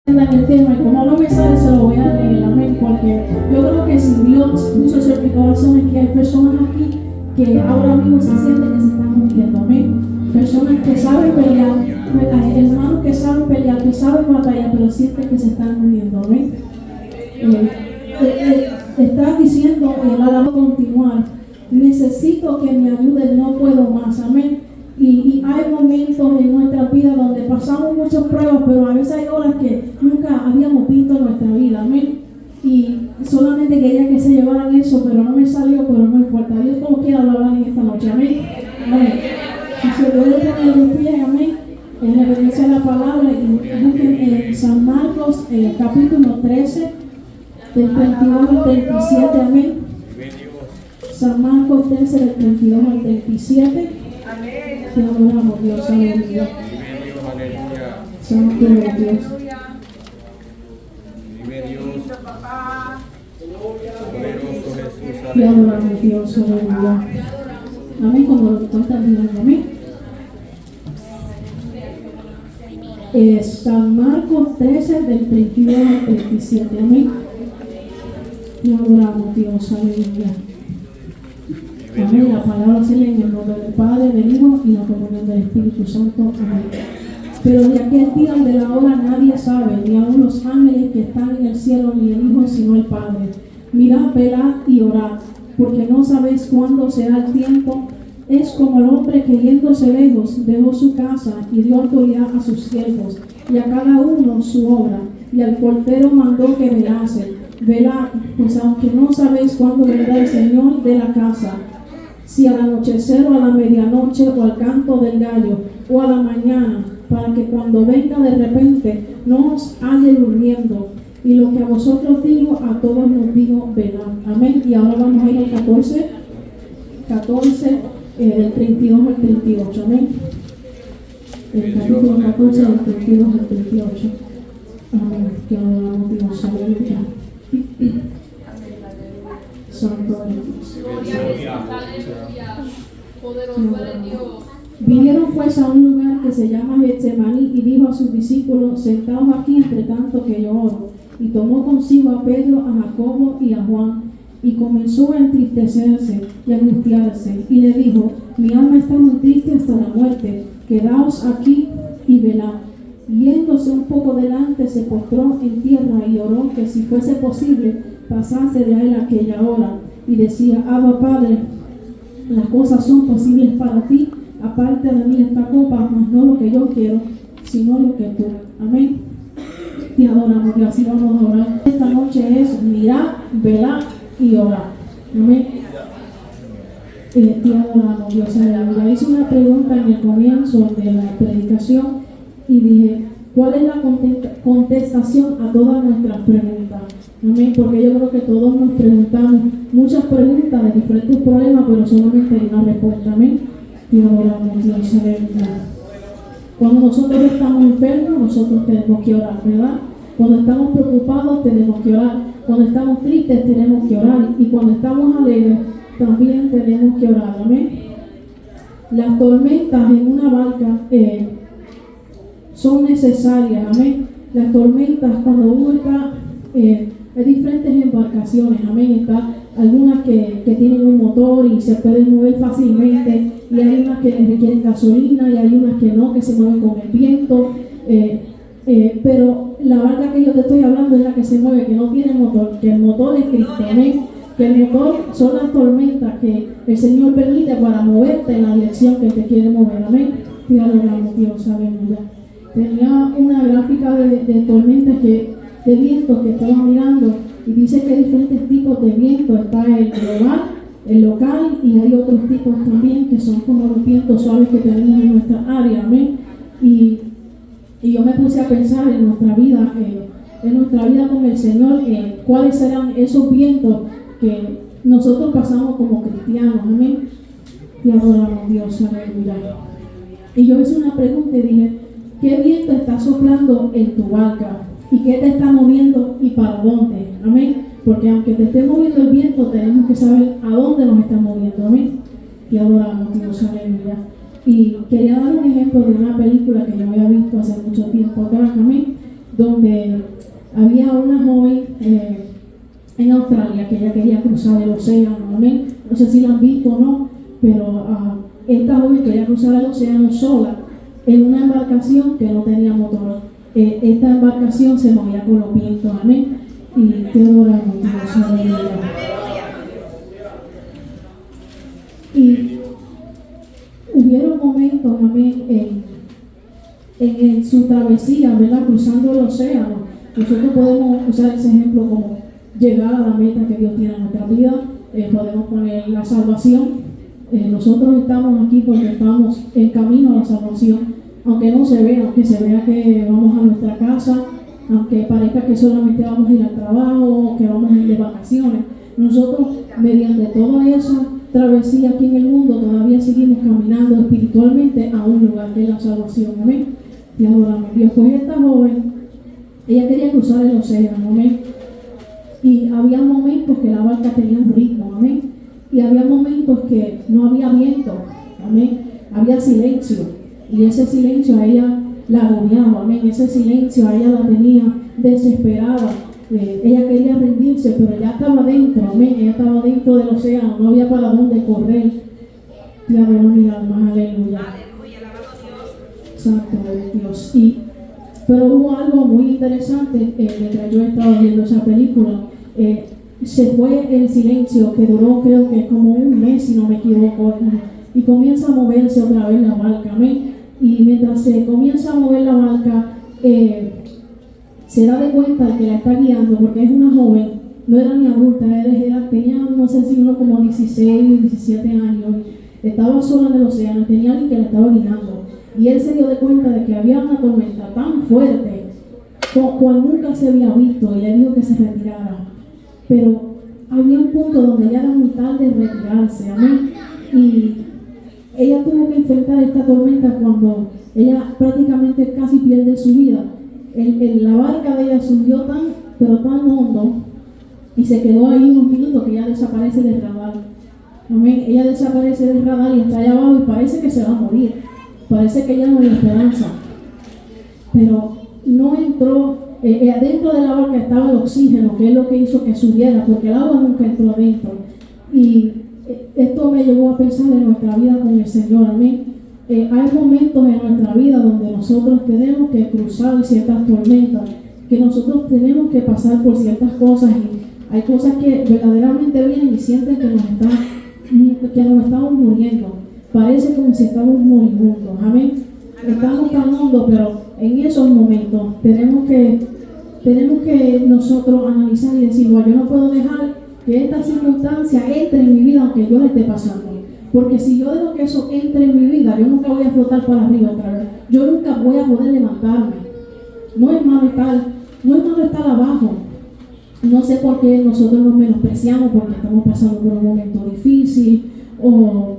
en el tema y como no me sale se lo voy a leer, amén, porque yo creo que si Dios puso eso en mi corazón es que hay personas aquí que ahora mismo se sienten que se están muriendo, amén, personas que saben pelear, hermanos que saben pelear, que saben batallar, pero sienten que se están muriendo, amén. Estás diciendo, la continuar, necesito que me ayudes, no puedo más, amén. Y hay momentos en nuestra vida donde pasamos muchas pruebas, pero a veces hay horas que nunca habíamos visto en nuestra vida, amén. Y solamente quería que se llevaran eso, pero no me salió, pero no importa. Dios como quiera lo hablar en esta noche, amén. Amén. Si se puede poner de pie, amén, en referencia a la palabra, y busquen en San Marcos, capítulo 13, del 32 al 37, amén. San Marcos 13, del 32 al 37. Te adoramos, Dios, aleluya. Santo es Dios. Te adoramos, Dios, aleluya. Amén, como lo están mirando, amén. San Marcos 13, del 32 al 37, amén. Te adoramos, Dios, aleluya. Amén. La palabra se lee en el nombre del Padre, del Hijo y la comunión del Espíritu Santo. Amén. Pero de aquel día de la hora nadie sabe, ni aun los ángeles que están en el cielo, ni el Hijo, sino el Padre. Mirad, velad y orad, porque no sabéis cuándo será el tiempo. Es como el hombre que yéndose lejos dejó su casa y dio autoridad a sus siervos, y a cada uno su obra, y al portero mandó que velase. Velad, pues aunque no sabéis cuándo vendrá el Señor de la casa, si al anochecer o a la medianoche o al canto del gallo o a la mañana, para que cuando venga de repente no os halle durmiendo. Y lo que a vosotros digo, a todos nos digo, velad. Amén. Y ahora vamos a ir al 14, del 32 al 38. Amén. El capítulo 14, del 32 al 38. Amén. Que adoramos Dios. Aleluya. Santo Dios. Vinieron pues a un lugar que se llama Getsemaní y dijo a sus discípulos: sentaos aquí entre tanto que yo oro. Y tomó consigo a Pedro, a Jacobo y a Juan, y comenzó a entristecerse y a angustiarse, y le dijo: mi alma está muy triste hasta la muerte, quedaos aquí y velad. Yéndose un poco delante, se postró en tierra y oró que si fuese posible pasase de él aquella hora, y decía: Abba, Padre, las cosas son posibles para ti, aparte de mí esta copa, mas no lo que yo quiero, sino lo que tú. Amén. Te adoramos, Dios. Así vamos a orar. Esta noche es mirar, velar y orar. Amén. Te adoramos, Dios. Le hice una pregunta en el comienzo de la predicación y dije: ¿cuál es la contestación a todas nuestras preguntas? Amén. Porque yo creo que todos nos preguntamos muchas preguntas de diferentes problemas, pero solamente hay una respuesta. Amén. Te adoramos, Dios. Cuando nosotros estamos enfermos, nosotros tenemos que orar, ¿verdad? Cuando estamos preocupados, tenemos que orar. Cuando estamos tristes, tenemos que orar. Y cuando estamos alegres, también tenemos que orar. Amén. Las tormentas en una barca son necesarias. Amén. Las tormentas, cuando uno está, hay diferentes embarcaciones. Amén. Está algunas que tienen un motor y se pueden mover fácilmente, y hay unas que requieren gasolina, y hay unas que no, que se mueven con el viento, pero la barca que yo te estoy hablando es la que se mueve, que no tiene motor, que el motor es Cristo. Amén. Que el motor son las tormentas que el Señor permite para moverte en la dirección que te quiere mover. Amén. Te adoramos, Dios. Aleluya. Tenía una gráfica de tormentas, de vientos que estaba mirando, y dice que hay diferentes tipos de viento. Está el global, el local, y hay otros tipos también que son como los vientos suaves que tenemos en nuestra área. Amén. Y yo me puse a pensar en nuestra vida con el Señor, cuáles serán esos vientos que nosotros pasamos como cristianos. Amén. Te adoramos, Dios. Aleluya. Y yo hice una pregunta y dije: ¿qué viento está soplando en tu barca? ¿Y qué te está moviendo y para dónde? Amén. Porque aunque te esté moviendo el viento, tenemos que saber a dónde nos está moviendo. Amén. Te adoramos, Dios. Aleluya. Y quería dar un ejemplo de una película que yo había visto hace mucho tiempo atrás. Amén. donde había una joven en Australia que ella quería cruzar el océano, amén. No sé si la han visto o no, pero esta joven quería cruzar el océano sola en una embarcación que no tenía motor. Esta embarcación se movía con los vientos, amén. Y te adoramos, Dios, aleluya. Y hubieron momentos, amén, en su travesía, ¿verdad? Cruzando el océano. Nosotros podemos usar ese ejemplo como llegar a la meta que Dios tiene en nuestra vida. Podemos poner la salvación. Nosotros estamos aquí porque estamos en camino a la salvación, aunque no se vea, aunque se vea que vamos a nuestra casa, aunque parezca que solamente vamos a ir al trabajo, que vamos a ir de vacaciones. Nosotros, mediante toda esa travesía aquí en el mundo, todavía seguimos caminando espiritualmente a un lugar de la salvación, amén. Y adoramos a Dios. Pues esta joven, ella quería cruzar el océano, amén. Y había momentos que la barca tenía un ritmo, amén. Y había momentos que no había viento, amén. Había silencio. Y ese silencio a ella la agobiaba, amén. Ese silencio a ella la tenía desesperada. Ella quería rendirse, pero ya estaba dentro, amén. Ella estaba dentro del océano, no había para dónde correr. Y adoró mi alma, aleluya. Aleluya, alabado Dios. Santo es Dios. Pero hubo algo muy interesante mientras yo estaba viendo esa película. Se fue el silencio que duró, creo que como un mes, si no me equivoco, y comienza a moverse otra vez la barca, amén. Y mientras se comienza a mover la barca, se da de cuenta el que la está guiando, porque es una joven, no era ni adulta, tenía, no sé si uno como 16, 17 años, estaba sola en el océano, tenía alguien que la estaba guiando. Y él se dio de cuenta de que había una tormenta tan fuerte, cual nunca se había visto, y le dijo que se retirara. Pero había un punto donde ya era muy tarde retirarse, amén. Y ella tuvo que enfrentar esta tormenta cuando ella prácticamente casi pierde su vida. La barca de ella subió pero tan hondo, y se quedó ahí unos minutos que ella desaparece del radar. Amén. Ella desaparece del radar y está allá abajo y parece que se va a morir. Parece que ya no hay esperanza. Pero no entró, adentro de la barca estaba el oxígeno, que es lo que hizo que subiera, porque el agua nunca entró adentro. Y esto me llevó a pensar en nuestra vida con el Señor, amén. Hay momentos en nuestra vida donde nosotros tenemos que cruzar ciertas tormentas, que nosotros tenemos que pasar por ciertas cosas, y hay cosas que verdaderamente vienen y sienten que nos estamos muriendo. Parece como si estamos moribundos, amén. Estamos tan hondos, pero en esos momentos tenemos que nosotros analizar y decir, bueno, yo no puedo dejar que esta circunstancia entre en mi vida aunque yo la esté pasando. Porque si yo dejo que eso entre en mi vida, yo nunca voy a flotar para arriba otra vez. Yo nunca voy a poder levantarme. No es malo estar abajo. No sé por qué nosotros nos menospreciamos porque estamos pasando por un momento difícil, o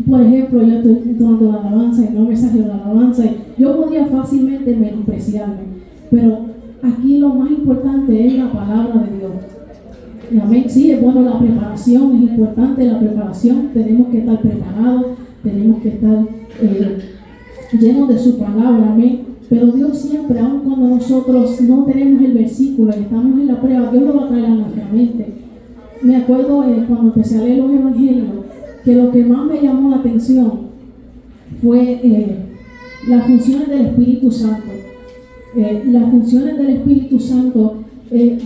por ejemplo, yo estoy entonando la alabanza y no me salió la alabanza, y yo podría fácilmente menospreciarme, pero aquí lo más importante es la palabra de Dios. Amén. Sí, es bueno, la preparación es importante, la preparación, tenemos que estar preparados, tenemos que estar llenos de su palabra, amén. Pero Dios siempre, aun cuando nosotros no tenemos el versículo y estamos en la prueba, Dios lo va a traer a nuestra mente. Me acuerdo cuando empecé a leer los evangelios, que lo que más me llamó la atención fue las funciones del Espíritu Santo. Las funciones del Espíritu Santo,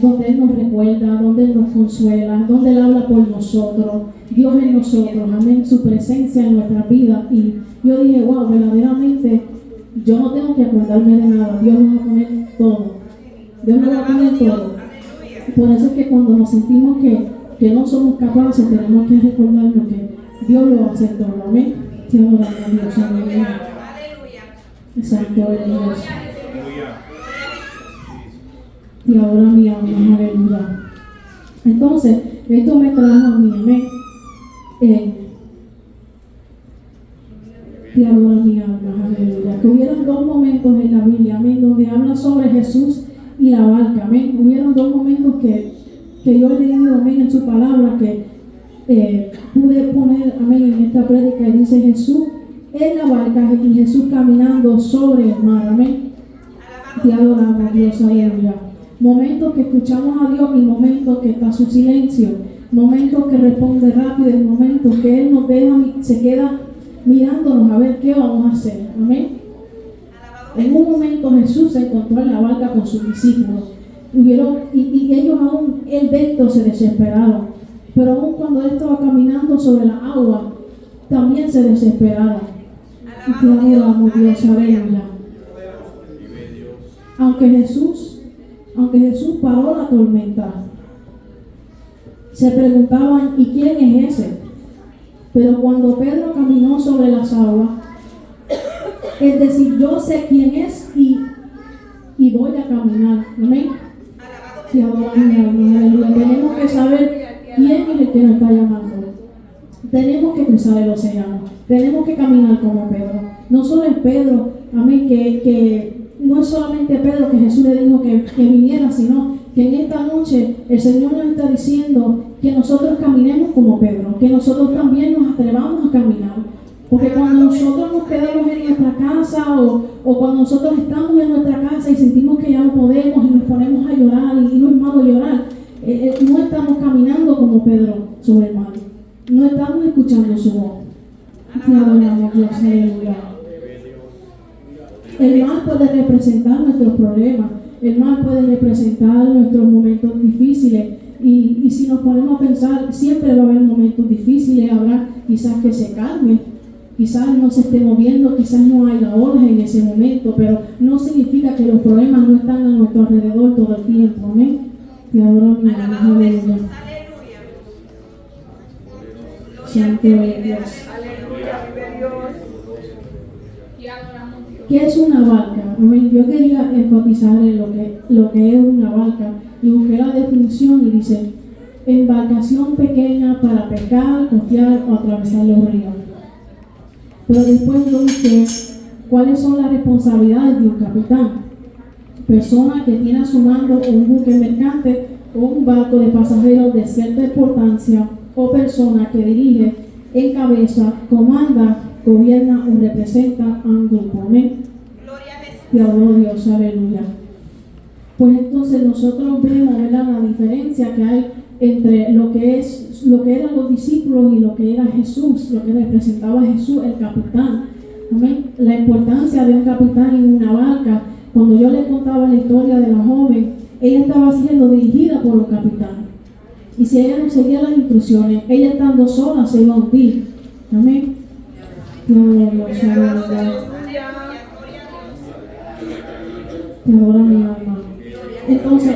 donde Él nos recuerda, donde Él nos consuela, donde Él habla por nosotros, Dios en nosotros, amén, su presencia en nuestra vida. Y yo dije, wow, verdaderamente yo no tengo que acordarme de nada, Dios nos va a poner todo. Dios nos va a poner todo. Por eso es que cuando nos sentimos que no somos capaces, tenemos que recordarnos que Dios lo va a hacer todo, amén. Dios lo va a hacer, Dios, aleluya. Exacto, Dios. Y ahora mi alma, aleluya. Entonces, esto me trajo a mí, amén. Y ahora mi alma, aleluya. Que hubieron dos momentos en la Biblia, amén, donde habla sobre Jesús y la barca, amén. Hubieron dos momentos que yo he leído, amén, en su palabra, que pude poner, amén, en esta prédica, y dice Jesús en la barca y Jesús caminando sobre el mar, amén. Te adoramos, Dios, aleluya. Momentos que escuchamos a Dios y momentos que está su silencio. Momentos que responde rápido y momentos que Él nos deja, se queda mirándonos a ver qué vamos a hacer. Amén. En un momento Jesús se encontró en la barca con sus discípulos. Y ellos aún, Él dentro se desesperaron. Pero aún cuando Él estaba caminando sobre la agua, también se desesperaron. Y te adoramos, Dios, aleluya. Aunque Jesús paró la tormenta, se preguntaban, ¿y quién es ese? Pero cuando Pedro caminó sobre las aguas, es decir, yo sé quién es y voy a caminar. Amén. Te adoramos, mi alma, aleluya. Tenemos que saber quién es el que nos está llamando. Tenemos que cruzar el océano. Tenemos que caminar como Pedro. No solo es Pedro, amén, que no es solamente Pedro que Jesús le dijo que viniera, sino que en esta noche el Señor nos está diciendo que nosotros caminemos como Pedro, que nosotros también nos atrevamos a caminar. Porque cuando nosotros nos quedamos en nuestra casa o cuando nosotros estamos en nuestra casa y sentimos que ya no podemos y nos ponemos a llorar y no es malo llorar, no estamos caminando como Pedro sobre el mar. No estamos escuchando su voz. Te adoramos, Dios, aleluya. El mar puede representar nuestros problemas, el mar puede representar nuestros momentos difíciles y si nos ponemos a pensar, siempre va a haber momentos difíciles, habrá quizás que se calme, quizás no se esté moviendo, quizás no haya olas en ese momento, pero no significa que los problemas no están a nuestro alrededor todo el tiempo, amén. Te adoramos, mi alma, aleluya. Santo es Dios. ¿Qué es una barca? Yo quería enfatizar en lo que es una barca y busqué la definición y dice: embarcación pequeña para pescar, costear o atravesar los ríos. Pero después yo busqué cuáles son las responsabilidades de un capitán. Persona que tiene a su mando un buque mercante o un barco de pasajeros de cierta importancia, o persona que dirige, encabeza, comanda, gobierna o representa a un grupo. Amén. Gloria a Jesús. Te adoro, Dios, aleluya. Pues entonces nosotros vemos, ¿verdad?, la diferencia que hay entre lo que eran los discípulos y lo que era Jesús, lo que representaba a Jesús, el capitán. Amén. La importancia de un capitán en una barca. Cuando yo le contaba la historia de la joven, ella estaba siendo dirigida por un capitán. Y si ella no seguía las instrucciones, ella estando sola se iba a hundir. Amén. Gloria a Dios, aleluya. Te adora mi alma. Entonces,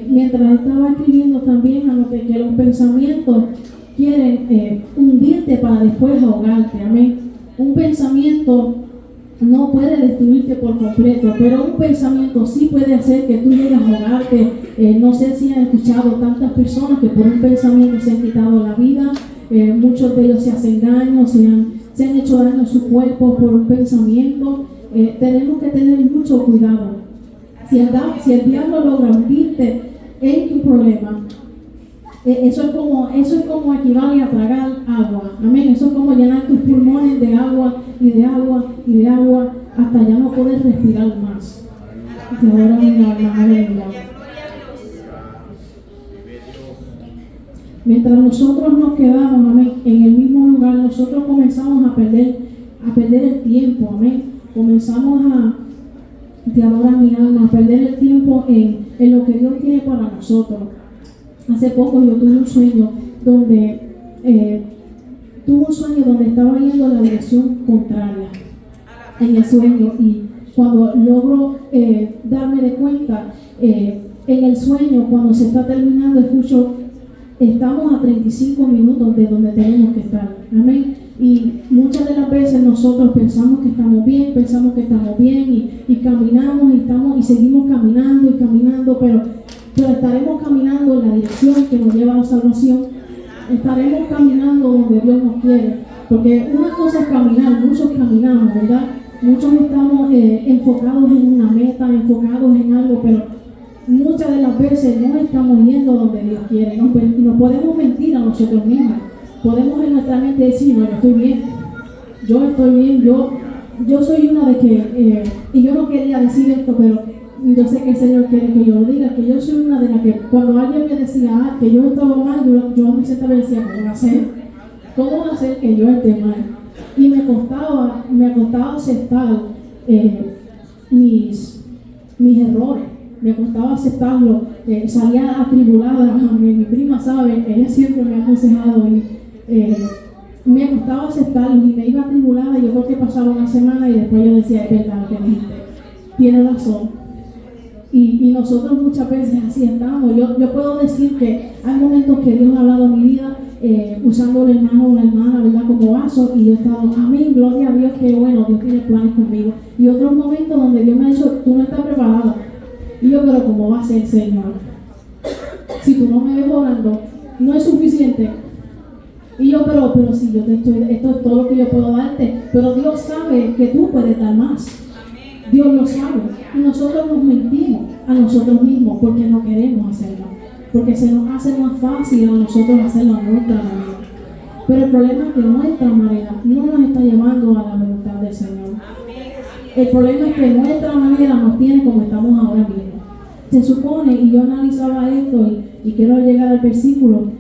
mientras estaba escribiendo también anoté que los pensamientos quieren hundirte para después ahogarte. Amén. Un pensamiento no puede destruirte por completo, pero un pensamiento sí puede hacer que tú llegues a ahogarte. No sé si han escuchado tantas personas que por un pensamiento se han quitado la vida. Muchos de ellos se hacen daño, se han hecho daño a su cuerpo por un pensamiento. Tenemos que tener mucho cuidado. Si el diablo logra hundirte en tu problema, eso es como equivale a tragar agua. Amén. Eso es como llenar tus pulmones de agua y de agua y de agua hasta ya no poder respirar más. Te adoro, mi alma, aleluya. Mientras nosotros nos quedamos, amén, en el mismo lugar, nosotros comenzamos a perder el tiempo, amén. Comenzamos te adora mi alma, a perder el tiempo en lo que Dios tiene para nosotros. Hace poco yo tuve un sueño donde estaba yendo en la dirección contraria en el sueño, y cuando logro darme de cuenta en el sueño, cuando se está terminando, escucho: estamos a 35 minutos de donde tenemos que estar. Amén. Y muchas de las veces nosotros pensamos que estamos bien y caminamos y seguimos caminando, pero estaremos caminando en la dirección que nos lleva a la salvación. Estaremos caminando donde Dios nos quiere, porque una cosa es caminar, muchos caminamos, ¿verdad? Muchos estamos enfocados en una meta, enfocados en algo, pero muchas de las veces no estamos yendo donde Dios quiere. Nos podemos mentir a nosotros mismos. Podemos en nuestra mente decir: bueno, estoy bien, yo soy una de que, y yo no quería decir esto, pero yo sé que el Señor quiere que yo lo diga, que yo soy una de las que cuando alguien me decía que yo estaba mal, yo me sentaba y decía, ¿cómo va a ser que yo esté mal? Y me costaba aceptar mis errores, me costaba aceptarlo, salía atribulada. Mi prima sabe, ella siempre me ha aconsejado y me costaba aceptarlo y me iba atribulada. Yo creo que pasaba una semana y después yo decía, es verdad lo que dijiste, tienes razón. Y nosotros muchas veces así estamos. Yo puedo decir que hay momentos que Dios ha hablado en mi vida usando el hermano o la hermana, ¿verdad? Como vaso, y yo he estado, amén, gloria a Dios, que bueno, Dios tiene planes conmigo. Y otros momentos donde Dios me ha dicho, tú no estás preparado. Y yo, pero ¿cómo va a ser, Señor? Si tú no me ves orando, no es suficiente. Y yo, pero si yo esto es todo lo que yo puedo darte, pero Dios sabe que tú puedes dar más. Dios lo sabe. Y nosotros nos mentimos a nosotros mismos porque no queremos hacerlo. Porque se nos hace más fácil a nosotros hacerlo a nuestra manera. Pero el problema es que nuestra manera no nos está llevando a la voluntad del Señor. El problema es que nuestra manera nos tiene como estamos ahora mismo. Se supone, y yo analizaba esto y quiero llegar al versículo,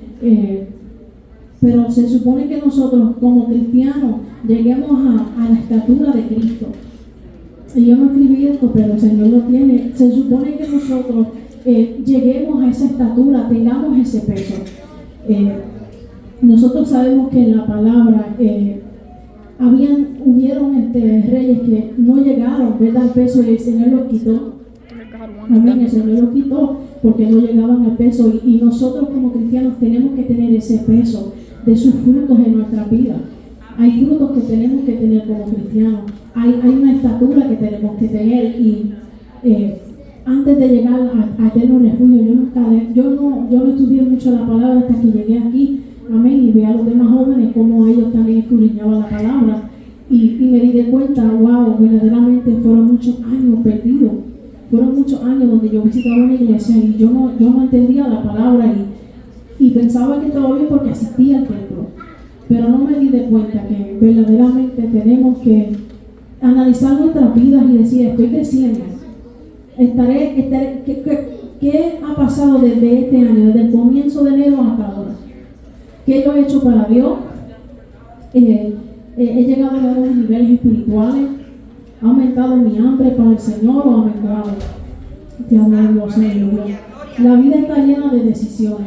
pero se supone que nosotros como cristianos lleguemos a la estatura de Cristo. Y yo no escribí esto, pero el Señor lo tiene. Se supone que nosotros lleguemos a esa estatura, tengamos ese peso. Nosotros sabemos que en la palabra hubieron reyes que no llegaron, ¿verdad?, al peso, y el Señor los quitó. Amén, el Señor los quitó porque no llegaban al peso, y nosotros como cristianos tenemos que tener ese peso de sus frutos en nuestra vida. Hay frutos que tenemos que tener como cristianos, hay una estatura que tenemos que tener, y antes de llegar a Eterno Refugio, yo no estudié mucho la palabra hasta que llegué aquí, amén, y vi a los demás jóvenes como ellos también escudriñaban la palabra, y me di de cuenta, wow, verdaderamente fueron muchos años perdidos, fueron muchos años donde yo visitaba una iglesia y yo no entendía la palabra y pensaba que estaba bien porque asistía al templo, pero no me di de cuenta que verdaderamente tenemos que analizar nuestras vidas y decir, estoy creciendo, ¿qué ha pasado desde este año, desde el comienzo de enero hasta ahora? ¿Qué yo he hecho para Dios? He llegado a nuevos niveles espirituales, ha aumentado mi hambre para el Señor o ha aumentado. Te adoro, Dios, aleluya. La vida está llena de decisiones.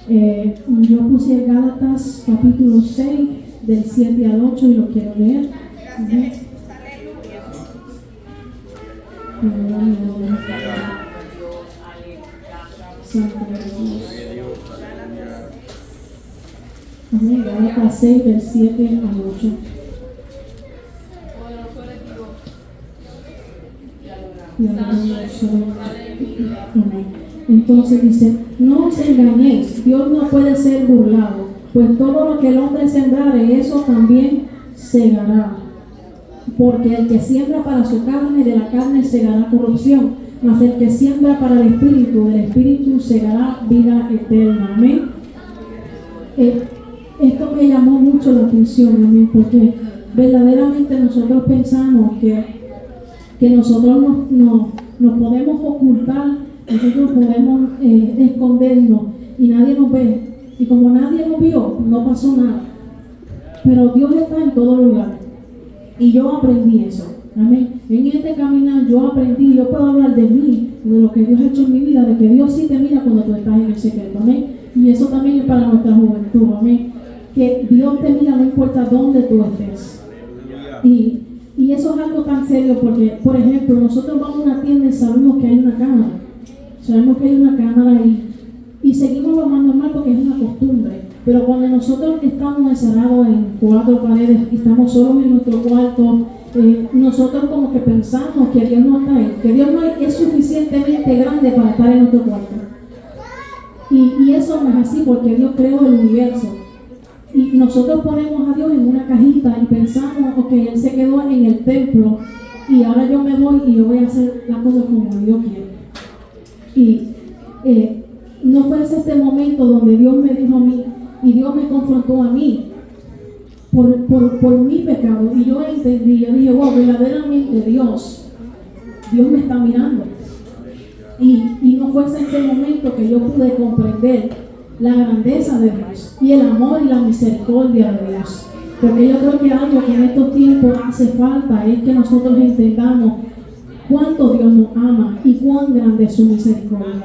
Yo puse Gálatas capítulo 6 del 7 al 8 y lo quiero leer. Amén. Gálatas 6 del 7 al 8. Entonces dice, no os engañéis, Dios no puede ser burlado, pues todo lo que el hombre sembrare, eso también segará. Porque el que siembra para su carne, de la carne segará corrupción, mas el que siembra para el espíritu, del espíritu segará vida eterna. Amén. Esto me llamó mucho la atención, amén, porque verdaderamente nosotros pensamos que nosotros nos podemos ocultar, nosotros podemos escondernos y nadie nos ve. Y como nadie nos vio, no pasó nada. Pero Dios está en todo lugar. Y yo aprendí eso. Amén. En este caminar yo aprendí, yo puedo hablar de mí, de lo que Dios ha hecho en mi vida, de que Dios sí te mira cuando tú estás en el secreto. Amén. Y eso también es para nuestra juventud. Amén. Que Dios te mira no importa dónde tú estés. Y eso es algo tan serio porque, por ejemplo, nosotros vamos a una tienda y sabemos que hay una cámara. Sabemos que hay una cámara y seguimos lo más normal porque es una costumbre. Pero cuando nosotros estamos encerrados en 4 paredes y estamos solos en nuestro cuarto, nosotros como que pensamos que Dios no está ahí, que Dios no es suficientemente grande para estar en nuestro cuarto. Y eso no es así porque Dios creó el universo. Y nosotros ponemos a Dios en una cajita y pensamos, ok, Él se quedó en el templo y ahora yo me voy y yo voy a hacer las cosas como Dios quiere. Y no fue este momento donde Dios me dijo a mí y Dios me confrontó a mí por mi pecado. Y yo entendí, yo dije, wow, verdaderamente Dios me está mirando. Y no fue hasta ese momento que yo pude comprender la grandeza de Dios y el amor y la misericordia de Dios. Porque yo creo que algo que en estos tiempos hace falta es que nosotros entendamos cuánto Dios nos ama y cuán grande es su misericordia.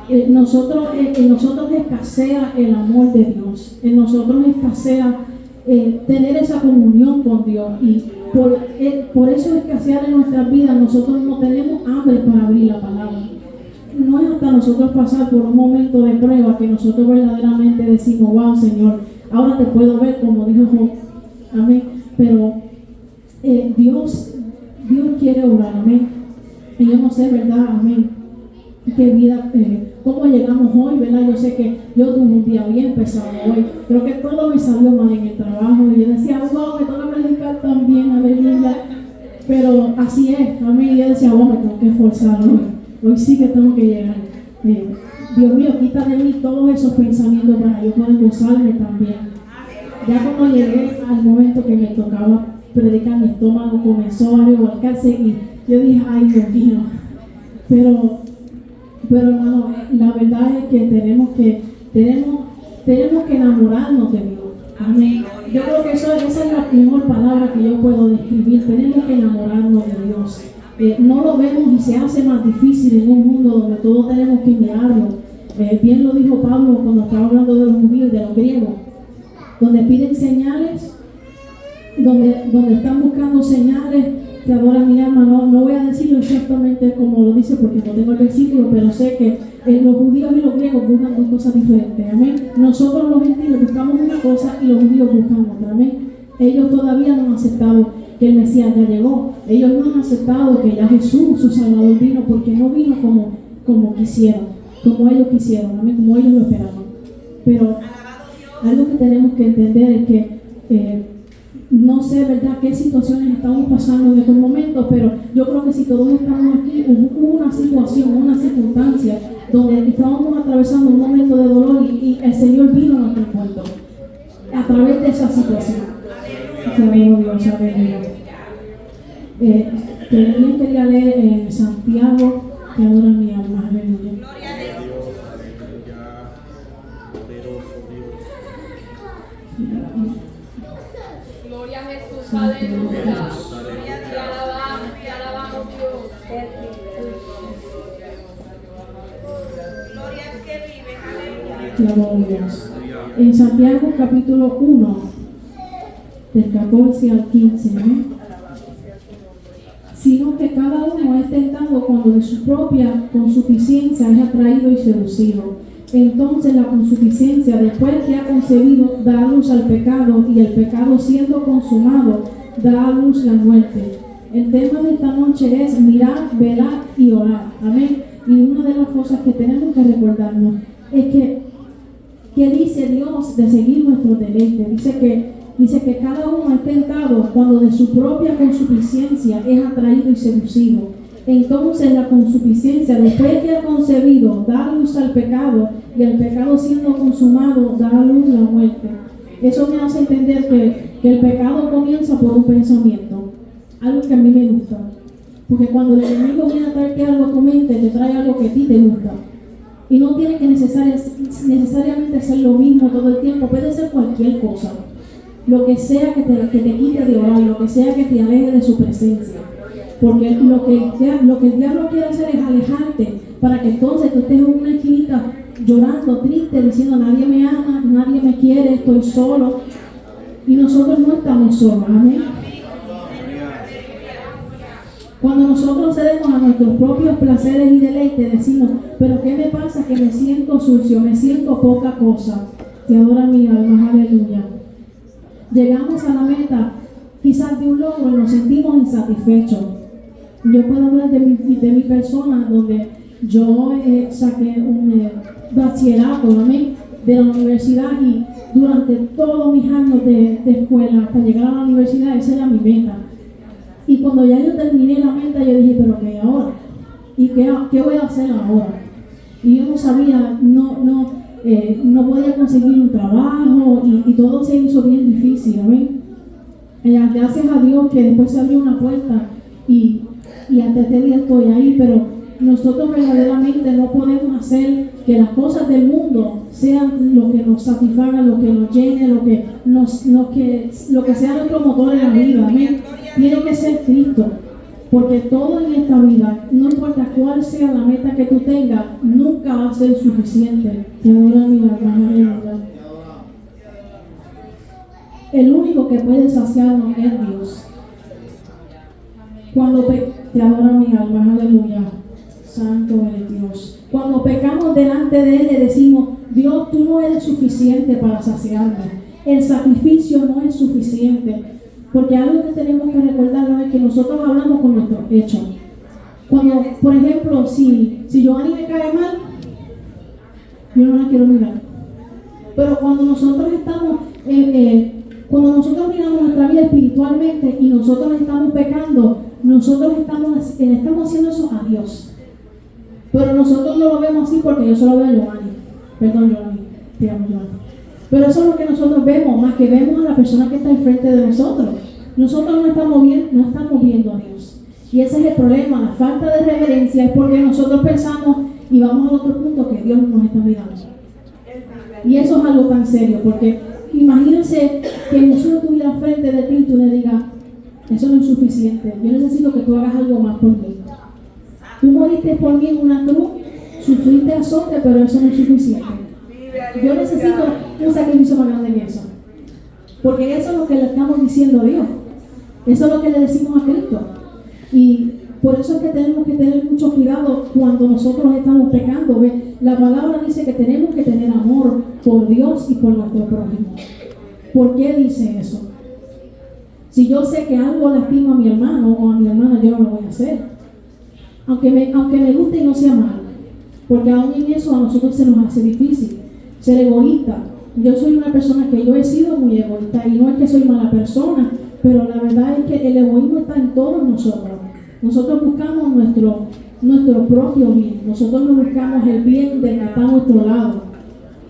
En nosotros escasea el amor de Dios, en nosotros escasea tener esa comunión con Dios, y por eso escasear en nuestras vidas. Nosotros no tenemos hambre para abrir la palabra. No es hasta nosotros pasar por un momento de prueba que nosotros verdaderamente decimos: wow, Señor, ahora te puedo ver, como dijo Job. Amén. Pero Dios quiere obrar. Amén. Y yo no sé, ¿verdad? Amén, qué vida, cómo llegamos hoy, ¿verdad? Yo sé que yo tuve un día bien pesado hoy. Creo que todo me salió mal en el trabajo. Y yo decía: wow, me toca predicar también, aleluya. Pero así es, amén. Y yo decía: wow, me tengo que esforzar hoy. Hoy sí que tengo que llegar. Dios mío, quita de mí todos esos pensamientos para yo poder gozarme también. Ya cuando llegué al momento que me tocaba predicar, mi estómago comenzó a revolcarse y yo dije: ay, Dios mío. Pero hermano, la verdad es que tenemos que enamorarnos de Dios. Amén. Yo creo que esa es la mejor palabra que yo puedo describir. Tenemos que enamorarnos de Dios. No lo vemos y se hace más difícil en un mundo donde todos tenemos que mirarlo. Bien lo dijo Pablo cuando estaba hablando de los judíos y de los griegos, donde piden señales, donde están buscando señales que adoran mi alma. No voy a decirlo exactamente como lo dice porque no tengo el versículo, pero sé que los judíos y los griegos buscan dos cosas diferentes. Amén. Nosotros los gentiles buscamos una cosa y los judíos buscan otra. Amén. Ellos todavía no han aceptado que el Mesías ya llegó. Ellos no han aceptado que ya Jesús, su Salvador, vino, porque no vino como quisieron, como ellos quisieron, amén, como ellos lo esperaban. Pero algo que tenemos que entender es que no sé, ¿verdad?, qué situaciones estamos pasando en estos momentos, pero yo creo que si todos estamos aquí, hubo una situación, una circunstancia donde estábamos atravesando un momento de dolor y el Señor vino a nuestro encuentro a través de esa situación. Dios, aleluya. También quería leer en Santiago, que adora mi alma, aleluya. Gloria a Jesús, aleluya. Te alabamos, Dios. Gloria al que vive, aleluya. Gloria a Dios. En Santiago capítulo 1, del 14 al 15, ¿no? Sino que cada uno es tentado cuando de su propia consuficiencia es atraído y seducido. Entonces la consuficiencia, después que ha concebido, da a luz al pecado, y el pecado, siendo consumado, da a luz la muerte. El tema de esta noche es mirar, velar y orar. Amén. Y una de las cosas que tenemos que recordarnos es que dice Dios de seguir nuestro deleite. Dice que cada uno es tentado cuando de su propia consuficiencia es atraído y seducido. Entonces la consuficiencia, después que ha concebido, da luz al pecado, y el pecado, siendo consumado, da a luz la muerte. Eso me hace entender que el pecado comienza por un pensamiento, algo que a mí me gusta. Porque cuando el enemigo viene a traerte algo a tu mente, te trae algo que a ti te gusta. Y no tiene que necesariamente ser lo mismo todo el tiempo, puede ser cualquier cosa. Lo que sea que te quite de orar, lo que sea que te aleje de su presencia. Porque lo que el diablo quiere hacer es alejarte, para que entonces tú estés en una esquinita llorando, triste, diciendo: nadie me ama, nadie me quiere, estoy solo. Y nosotros no estamos solos, amén. Cuando nosotros cedemos a nuestros propios placeres y deleites, decimos: pero ¿qué me pasa? Que me siento sucio, me siento poca cosa. Te adora mi alma, aleluya. Llegamos a la meta quizás de un logro y nos sentimos insatisfechos. Yo puedo hablar de mi persona, donde yo saqué un bachillerato, amén, de la universidad, y durante todos mis años de escuela hasta llegar a la universidad, esa era mi meta. Y cuando ya yo terminé la meta, yo dije: pero ¿qué ahora? ¿Y qué voy a hacer ahora? Y yo no sabía, no podía conseguir un trabajo, y todo se hizo bien difícil, amén. Gracias a Dios que después se abrió una puerta y hasta este día estoy ahí, pero nosotros verdaderamente no podemos hacer que las cosas del mundo sean lo que nos satisfaga, lo que nos llene, lo que sea nuestro motor en la vida. Amén. Tiene que ser Cristo. Porque todo en esta vida, no importa cuál sea la meta que tú tengas, nunca va a ser suficiente. Te adoro mi alma, aleluya. El único que puede saciarnos es Dios. Te adoro mi alma, aleluya. Santo es Dios. Cuando pecamos delante de Él, le decimos: Dios, tú no eres suficiente para saciarme. El sacrificio no es suficiente. Porque algo que tenemos que recordarlo es que nosotros hablamos con nuestros hechos. Cuando, por ejemplo, si Giovanni me cae mal, yo no la quiero mirar. Pero cuando nosotros estamos, cuando nosotros miramos nuestra vida espiritualmente y nosotros estamos pecando, nosotros estamos haciendo eso a Dios. Pero nosotros no lo vemos así porque yo solo veo a Giovanni. Perdón, Giovanni. Te amo, Giovanni. Pero eso es lo que nosotros vemos, más que vemos a la persona que está enfrente de nosotros. Nosotros no estamos viendo a Dios. Y ese es el problema, la falta de reverencia es porque nosotros pensamos y vamos al otro punto que Dios nos está mirando. Y eso es algo tan serio, porque imagínense que Jesús estuviera frente de ti y tú le digas: eso no es suficiente, yo necesito que tú hagas algo más por mí. Tú moriste por mí en una cruz, sufriste azote, pero eso no es suficiente. Yo necesito un sacrificio más grande que eso. Porque eso es lo que le estamos diciendo a Dios. Eso es lo que le decimos a Cristo. Y por eso es que tenemos que tener mucho cuidado cuando nosotros estamos pecando. ¿Ve? La palabra dice que tenemos que tener amor por Dios y por nuestro prójimo. ¿Por qué dice eso? Si yo sé que algo lastima a mi hermano o a mi hermana, yo no lo voy a hacer. Aunque me guste y no sea malo. Porque aún en eso a nosotros se nos hace difícil ser egoísta. Yo soy una persona que yo he sido muy egoísta y no es que soy mala persona, pero la verdad es que el egoísmo está en todos nosotros. Nosotros buscamos nuestro propio bien. Nosotros no buscamos el bien del que está a nuestro lado.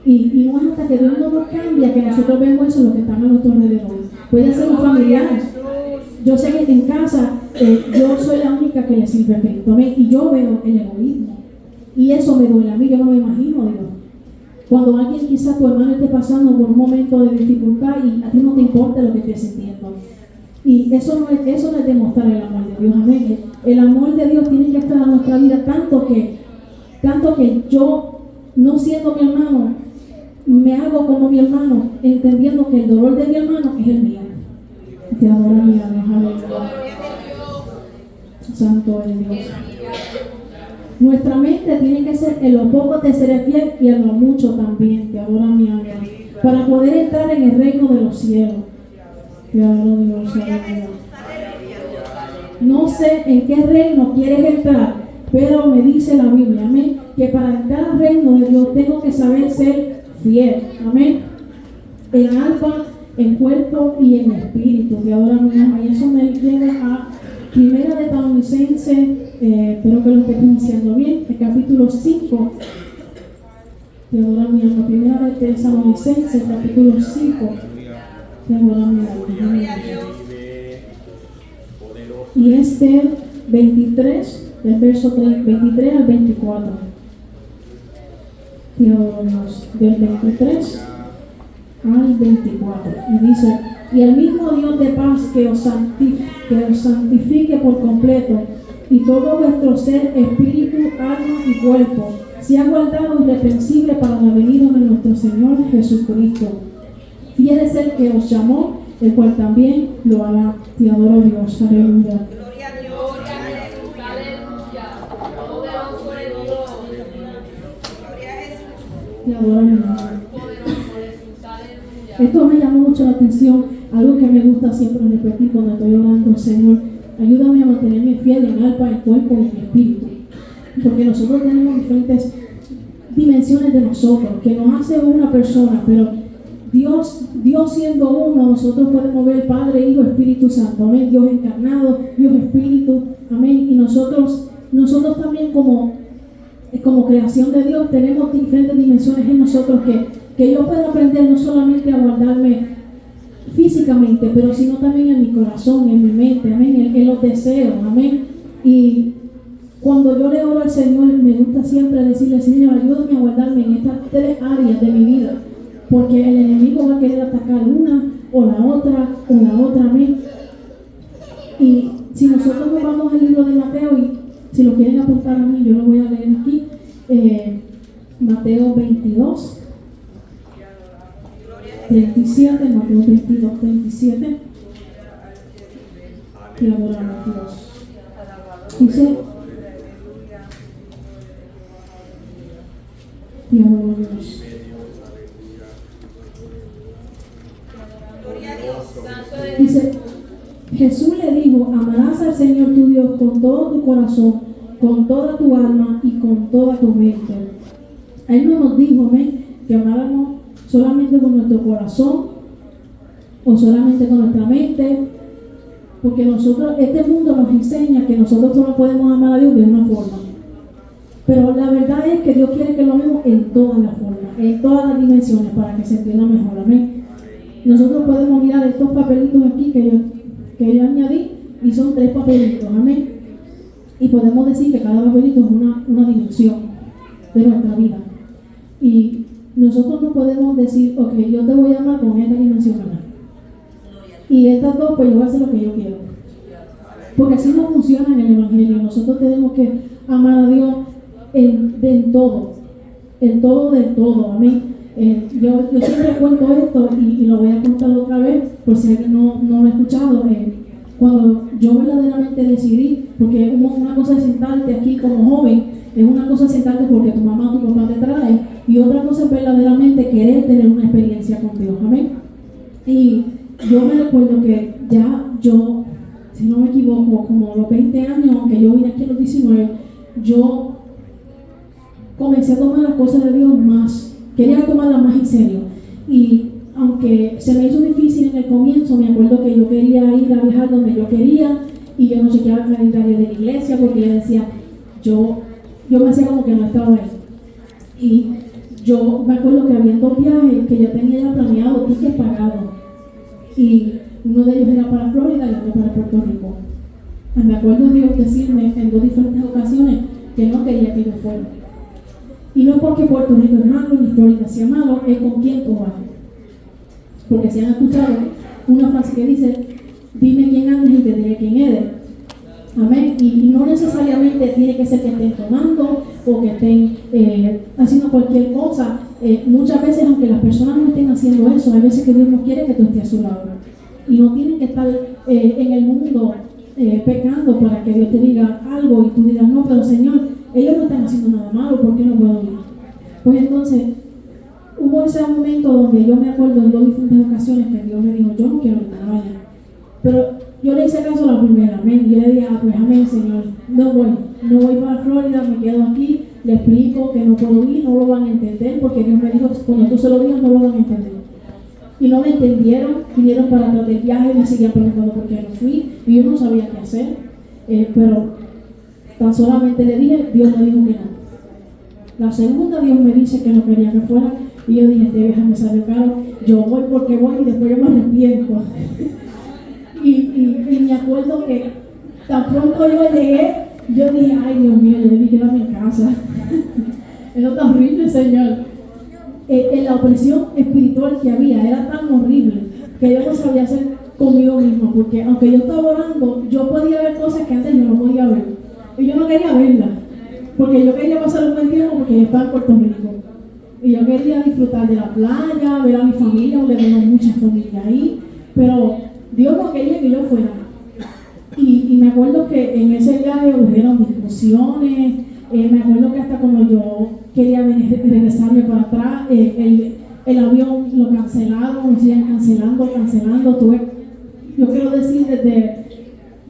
Y no es hasta que Dios no nos cambia que nosotros vemos eso, lo que está a nuestro alrededor. Puede ser un familiar. Yo sé que en casa yo soy la única que le sirve a Cristo. Y yo veo el egoísmo. Y eso me duele a mí, yo no me imagino a Dios. Cuando alguien, quizás tu hermano esté pasando por un momento de dificultad y a ti no te importa lo que esté sintiendo. Y eso no es demostrar el amor de Dios, amén. El amor de Dios tiene que estar en nuestra vida tanto que yo, no siendo mi hermano, me hago como mi hermano, entendiendo que el dolor de mi hermano es el mío. Te adoro, mi alma, aleluya. Santo es Dios. Nuestra mente tiene que ser: en lo poco te seré fiel y en lo mucho también. Te adoro, mi alma. Para poder entrar en el reino de los cielos. Te adoro, Dios. Aleluya. No sé en qué reino quieres entrar, pero me dice la Biblia, amén, que para entrar al reino de Dios tengo que saber ser fiel. Amén. En alma, en cuerpo y en espíritu. Te adoro, mi alma. Y eso me lleva a Primera de Tesalonicenses, espero que lo esté pronunciando bien, el capítulo 5. Te adoro, mi alma. Primera de Tesalonicenses, capítulo 5. Te adoro, mi alma. Y es del 23, del verso 23 al 24. Te adoro, Dios. Del 23 al 24. Y dice: y el mismo Dios de paz que os santifique por completo, y todo vuestro ser, espíritu, alma y cuerpo, sea guardado irreprensible para la venida de nuestro Señor Jesucristo. Fiel es el que os llamó, el cual también lo hará. Te adoro, Dios. Aleluya. Gloria a Dios. Aleluya. Poderoso es Dios. Gloria a Jesús. Te adoro, mi alma. Poderoso Jesús. Aleluya. Esto me llamó mucho la atención, algo que me gusta siempre repetir cuando estoy orando: Señor, ayúdame a mantenerme fiel en alma, en cuerpo y en espíritu. Porque nosotros tenemos diferentes dimensiones de nosotros, que nos hace una persona, pero Dios siendo uno, nosotros podemos ver Padre, Hijo, Espíritu Santo, amén. Dios encarnado, Dios Espíritu, amén. Y nosotros también como creación de Dios tenemos diferentes dimensiones en nosotros que yo puedo aprender no solamente a guardarme físicamente, pero sino también en mi corazón, en mi mente, amén, en los deseos, amén. Y Cuando yo le oro al Señor, me gusta siempre decirle, Señor, ayúdame a guardarme en estas 3 áreas de mi vida, porque el enemigo va a querer atacar una o la otra a mí. Y si nosotros nos vamos al libro de Mateo, y si lo quieren apuntar a mí, yo lo voy a leer aquí, Mateo 22, 37, Mateo 22, 37, y adoramos a Dios. Dice, y adoramos a Dios. Dice, Jesús le dijo, amarás al Señor tu Dios con todo tu corazón, con toda tu alma y con toda tu mente. Él no nos dijo, amén, que amáramos solamente con nuestro corazón o solamente con nuestra mente, porque nosotros, este mundo nos enseña que nosotros solo podemos amar a Dios de una forma. Pero la verdad es que Dios quiere que lo amemos en todas las formas, en todas las dimensiones, para que se entienda mejor, amén. Nosotros podemos mirar estos papelitos aquí que yo añadí, y son 3 papelitos, amén. Y podemos decir que cada papelito es una dimensión de nuestra vida. Y nosotros no podemos decir, ok, yo te voy a amar con esta dimensión, amén. Y estas 2, pues yo voy a hacer lo que yo quiero. Porque así no funciona en el Evangelio. Nosotros tenemos que amar a Dios en todo, del todo, amén. Yo siempre cuento esto y lo voy a contar otra vez, por si alguien no lo ha escuchado. Cuando yo verdaderamente decidí, porque una cosa es sentarte aquí como joven, es una cosa sentarte porque tu mamá o tu papá te trae, y otra cosa es verdaderamente querer tener una experiencia con Dios, amén. Y yo me recuerdo que ya yo, si no me equivoco, como a los 20 años, aunque yo vine aquí a los 19, yo comencé a tomar las cosas de Dios más, quería tomarlas más en serio. Y aunque se me hizo difícil en el comienzo, me acuerdo que yo quería ir a viajar donde yo quería, y yo no chequeaba el calendario de la iglesia, porque yo decía, yo me hacía como que no estaba ahí. Y yo me acuerdo que había 2 viajes que yo tenía ya planeado, tickets pagados, y uno de ellos era para Florida y otro para Puerto Rico. Y me acuerdo de Dios decirme en 2 diferentes ocasiones que no quería que yo fuera. Y no es porque Puerto Rico es malo ni Florida sea malo, es con quién tú vas. Porque si han escuchado una frase que dice, dime quién andes y te diré quién eres. Amén. Y no necesariamente tiene que ser que estén tomando o que estén haciendo cualquier cosa. Muchas veces, aunque las personas no estén haciendo eso, hay veces que Dios no quiere que tú estés a su lado. Y no tienen que estar en el mundo pecando para que Dios te diga algo y tú digas, no, pero Señor, ellos no están haciendo nada malo, ¿por qué no puedo ir? Pues entonces, hubo ese momento donde yo me acuerdo en 2 diferentes ocasiones que Dios me dijo, yo no quiero que te vayas. Pero yo le hice caso a la primera, amén. Yo le dije, pues amén, Señor, no voy para Florida, me quedo aquí, le explico que no puedo ir, no lo van a entender, porque Dios me dijo, cuando tú se lo digas, no lo van a entender. Y no me entendieron, vinieron para atrás del viaje, me seguían preguntando por qué no fui, y yo no sabía qué hacer, pero tan solamente le dije, Dios me dijo que no. La segunda, Dios me dice que no quería que fuera, y yo dije, este viaje me salió caro, yo voy porque voy y después yo me arrepiento. y me acuerdo que tan pronto yo llegué, yo dije, ay Dios mío, yo debí quedarme en casa. Eso tan horrible, Señor. La opresión espiritual que había era tan horrible que yo no sabía hacer conmigo mismo, porque aunque yo estaba orando, yo podía ver cosas que antes yo no podía ver, y yo no quería verlas, porque yo quería pasar un buen tiempo, porque yo estaba en Puerto Rico, y yo quería disfrutar de la playa, ver a mi familia, donde tengo mucha familia ahí, pero Dios no quería que yo fuera. Y me acuerdo que en ese viaje hubieron discusiones. Me acuerdo que hasta cuando yo quería regresarme para atrás, el avión lo cancelaron, lo siguen cancelando. Yo quiero decir,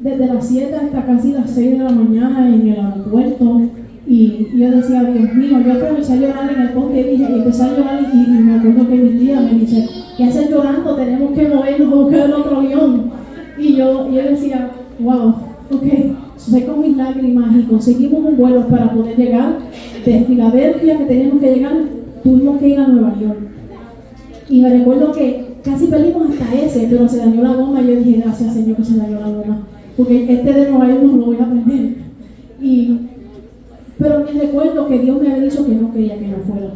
desde las 7 hasta casi las 6 de la mañana en el aeropuerto. Y yo decía, Dios mío, yo empecé a llorar en el poste y empecé a llorar y me acuerdo que mi tía me dice, ¿qué haces llorando? Tenemos que movernos a buscar el otro avión. Y yo decía, wow, ok, seco mis lágrimas y conseguimos un vuelo para poder llegar de Filadelfia, que teníamos que llegar, tuvimos que ir a Nueva York. Y me recuerdo que casi perdimos hasta ese, pero se dañó la goma y yo dije, gracias Señor que se dañó la goma, porque este de Nueva York no lo voy a perder. Y Pero me recuerdo que Dios me había dicho que no quería que yo fuera.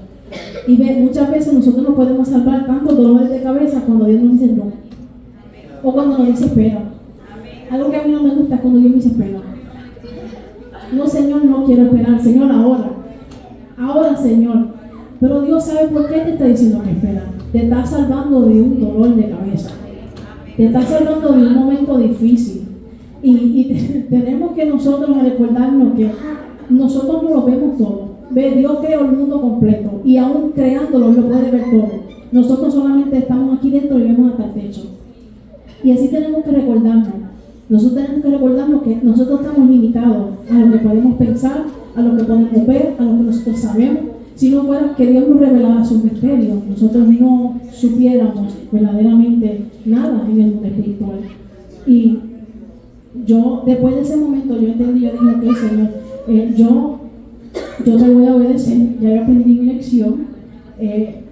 Y muchas veces nosotros no podemos salvar tantos dolores de cabeza cuando Dios nos dice no. O cuando nos dice espera. Algo que a mí no me gusta es cuando Dios me dice espera. No, Señor, no quiero esperar. Señor, ahora. Ahora, Señor. Pero Dios sabe por qué te está diciendo que espera. Te está salvando de un dolor de cabeza. Te está salvando de un momento difícil. Y tenemos que nosotros recordarnos que nosotros no lo vemos todo. Dios creó el mundo completo y aún creándolo lo puede ver todo. Nosotros solamente estamos aquí dentro y vemos hasta el techo. Y así tenemos que recordarnos. Nosotros tenemos que recordarnos que nosotros estamos limitados a lo que podemos pensar, a lo que podemos ver, a lo que nosotros sabemos. Si no fuera que Dios nos revelara sus misterios, nosotros no supiéramos verdaderamente nada en el mundo espiritual. Y yo, después de ese momento, yo entendí, yo dije, ok, Señor, yo te voy a obedecer, ya aprendí mi lección.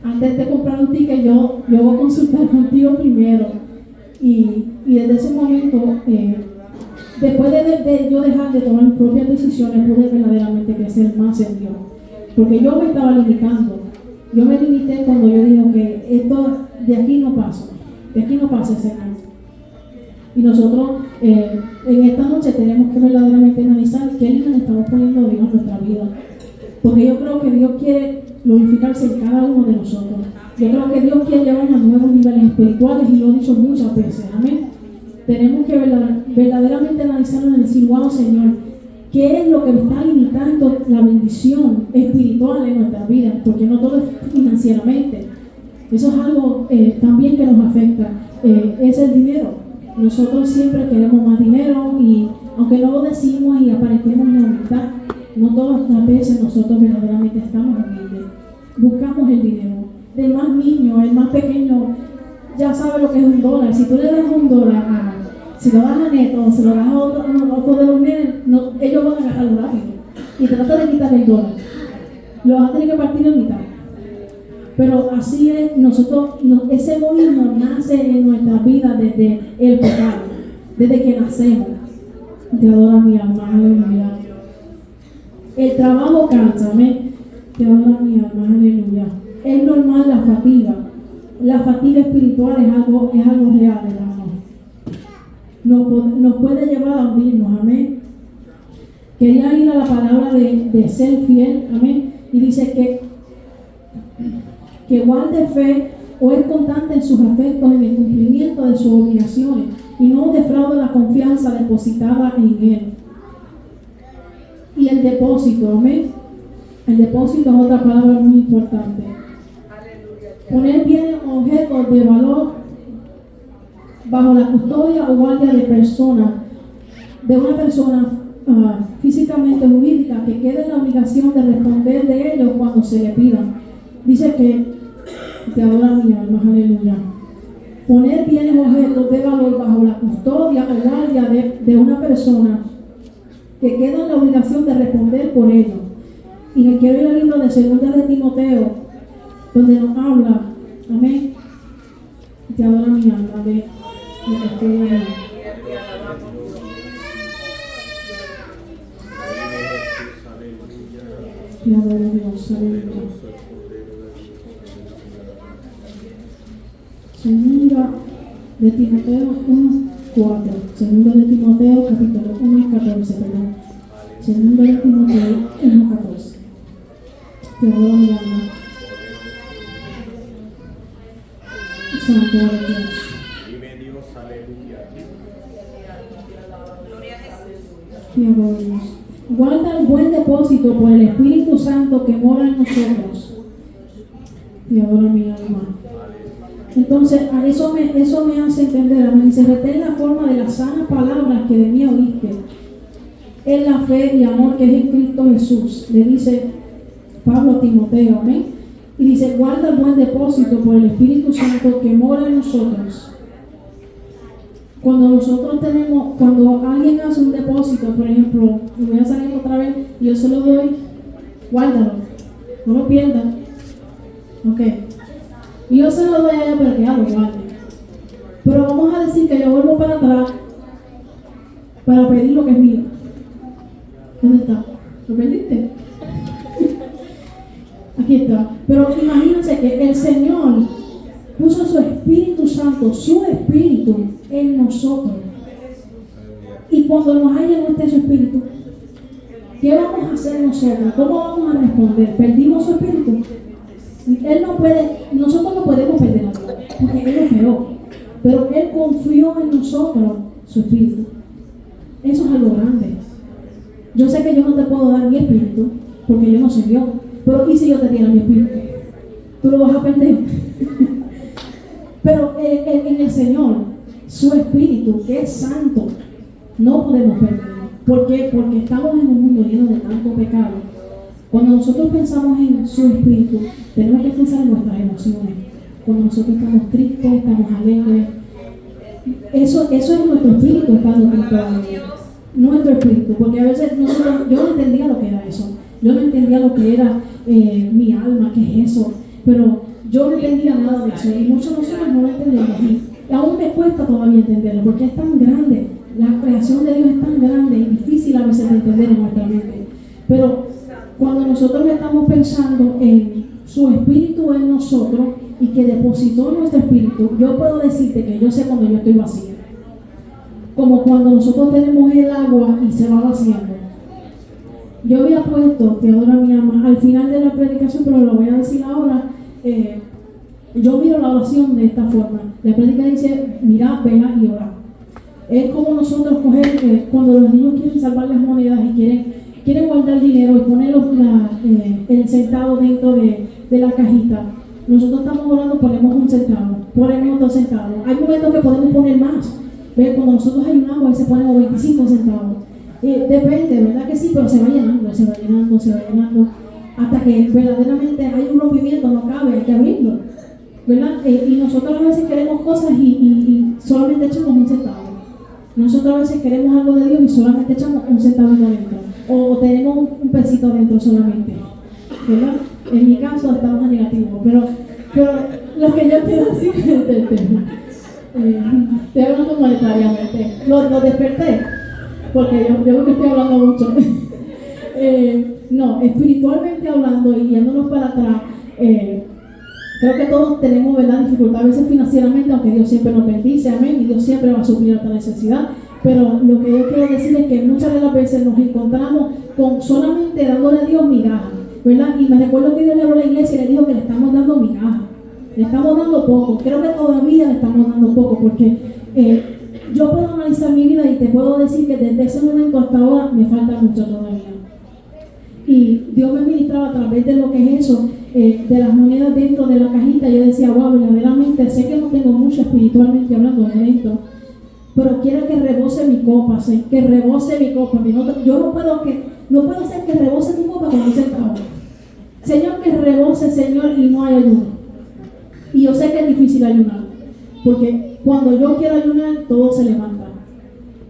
Antes de comprar un ticket, yo voy a consultar contigo primero. Y desde ese momento, después de yo dejar de tomar mis propias decisiones, pude verdaderamente crecer más en Dios. Porque yo me estaba limitando. Yo me limité cuando yo dije que esto de aquí no pasa. De aquí no pasa, Señor. Y nosotros en esta noche tenemos que verdaderamente analizar qué líneas estamos poniendo Dios en nuestra vida. Porque yo creo que Dios quiere glorificarse en cada uno de nosotros. Yo creo que Dios quiere llevarnos a nuevos niveles espirituales y lo he dicho muchas veces. Amén. Tenemos que verdaderamente analizarlo y decir, wow, Señor, ¿qué es lo que me está limitando la bendición espiritual en nuestra vida? Porque no todo es financieramente. Eso es algo también que nos afecta. Es el dinero. Nosotros siempre queremos más dinero y aunque no lo decimos y aparentemos la humildad, no todas las veces nosotros verdaderamente estamos humildes. Buscamos el dinero. El más niño, el más pequeño, ya sabe lo que es $1. Si tú le das $1, si lo das a Neto, si lo das a otro de los nenes, ellos van a agarrarlo rápido. Y trata de quitar el $1. Lo vas a tener que partir en mitad. Pero así es, ese egoísmo nace en nuestra vida desde el pecado, desde que nacemos. Te adora mi alma, aleluya. El trabajo cansa, amén. Te adora mi alma, aleluya. Es normal la fatiga. La fatiga espiritual es algo real, hermano. Nos puede llevar a hundirnos, amén. Quería ir a la palabra de ser fiel, amén. Y dice que guarde fe o es constante en sus afectos en el cumplimiento de sus obligaciones y no defraude la confianza depositada en él. Y el depósito, amén. El depósito es otra palabra muy importante. Poner bienes o objetos de valor bajo la custodia o guardia de una persona físicamente jurídica que quede en la obligación de responder de ellos cuando se le pidan. Dice que te adora mi alma, aleluya. Poner bienes o objetos de valor bajo la custodia o guardia de una persona que queda en la obligación de responder por ellos. Y me quiero ir al libro de 2 de Timoteo, donde nos habla, amén. Te adora mi alma, de te adoro Dios, aleluya. Segunda de Timoteo 1:4. Segunda de Timoteo capítulo 1:14, perdón. Segunda de Timoteo 1:14. Te adoro mi alma. Santo eres Dios. Vive Dios, aleluya. Gloria a Jesús. Te adoro Dios. Guarda el buen depósito por el Espíritu Santo que mora en nosotros. Te adoro mi alma. Entonces, a eso me hace entender, amén. Dice, retén la forma de las sanas palabras que de mí oíste, en la fe y amor que es en Cristo Jesús. Le dice Pablo a Timoteo, amén. Y dice, guarda el buen depósito por el Espíritu Santo que mora en nosotros. Cuando alguien hace un depósito, por ejemplo, me voy a salir otra vez y yo se lo doy, guárdalo, no lo pierdas. Ok. Y yo se lo doy a ella para que ella lo guarde. Pero vamos a decir que yo vuelvo para atrás para pedir lo que es mío. ¿Dónde está? ¿Lo perdiste? aquí está. Pero imagínense que el Señor puso su Espíritu Santo, su Espíritu en nosotros. Y cuando nos haya no esté su Espíritu, ¿qué vamos a hacer nosotros? ¿Cómo vamos a responder? ¿Perdimos su Espíritu? Él no puede, nosotros no podemos perder a Dios, porque Él lo creó. Pero Él confió en nosotros su Espíritu. Eso es algo grande. Yo sé que yo no te puedo dar mi Espíritu, porque yo no soy Dios. Pero ¿y si yo te diera mi Espíritu? Tú lo vas a perder. Pero en el Señor, su Espíritu, que es santo, no podemos perderlo. ¿Por qué? Porque estamos en un mundo lleno de tanto pecado. Cuando nosotros pensamos en su Espíritu, tenemos que pensar en nuestras emociones. Cuando nosotros estamos tristes, estamos alegres. Eso es nuestro espíritu estando controlado. Nuestro espíritu, porque a veces yo no entendía lo que era eso. Yo no entendía lo que era mi alma, qué es eso. Pero yo no entendía nada de eso. Y muchos de nosotros no lo entendemos. Y aún me cuesta todavía entenderlo, porque es tan grande. La creación de Dios es tan grande y difícil a veces de entender en nuestra mente. Pero cuando nosotros estamos pensando en su espíritu en nosotros y que depositó nuestro espíritu, yo puedo decirte que yo sé cuando yo estoy vacía. Como cuando nosotros tenemos el agua y se va vaciando. Yo había puesto, te adora mi alma, al final de la predicación, pero lo voy a decir ahora. Yo miro la oración de esta forma. La prédica dice, mira, vela y ora. Es como nosotros coger, cuando los niños quieren salvar las monedas y quieren guardar dinero y poner el centavo dentro de la cajita. Nosotros estamos orando, ponemos un centavo, ponemos 2 centavos. Hay momentos que podemos poner más. ¿Ves? Cuando nosotros ayunamos, a veces ponemos 25 centavos. Depende, ¿verdad que sí? Pero se va llenando, se va llenando, se va llenando. Hasta que verdaderamente hay un rompimiento, no cabe, hay que abrirlo. ¿Verdad? Y nosotros a veces queremos cosas y solamente echamos un centavo. Nosotros a veces queremos algo de Dios y solamente echamos un centavo adentro. O tenemos un pesito adentro solamente. ¿Verdad? En mi caso estamos a negativo. Pero lo que yo quiero decir es el tema. Estoy hablando monetariamente. Lo desperté. Porque yo creo que estoy hablando mucho. No, espiritualmente hablando y yéndonos para atrás, creo que todos tenemos, ¿verdad?, dificultad a veces financieramente, aunque Dios siempre nos bendice, amén, y Dios siempre va a suplir nuestra necesidad. Pero lo que yo quiero decir es que muchas de las veces nos encontramos con solamente dándole a Dios migajas, ¿verdad? Y me recuerdo que Dios le habló a la iglesia y le dijo que le estamos dando migajas, le estamos dando poco. Creo que todavía le estamos dando poco, porque yo puedo analizar mi vida y te puedo decir que desde ese momento hasta ahora me falta mucho todavía. Y Dios me ministraba a través de lo que es eso, de las monedas dentro de la cajita. Yo decía, wow, verdaderamente sé que no tengo mucho espiritualmente hablando de esto, pero quiero que rebose mi copa, que rebose mi copa. Yo no puedo hacer que rebose tu copa con un centavo. Señor, que rebose, Señor, y no hay ayuno. Y yo sé que es difícil ayunar, porque cuando yo quiero ayunar, todo se levanta.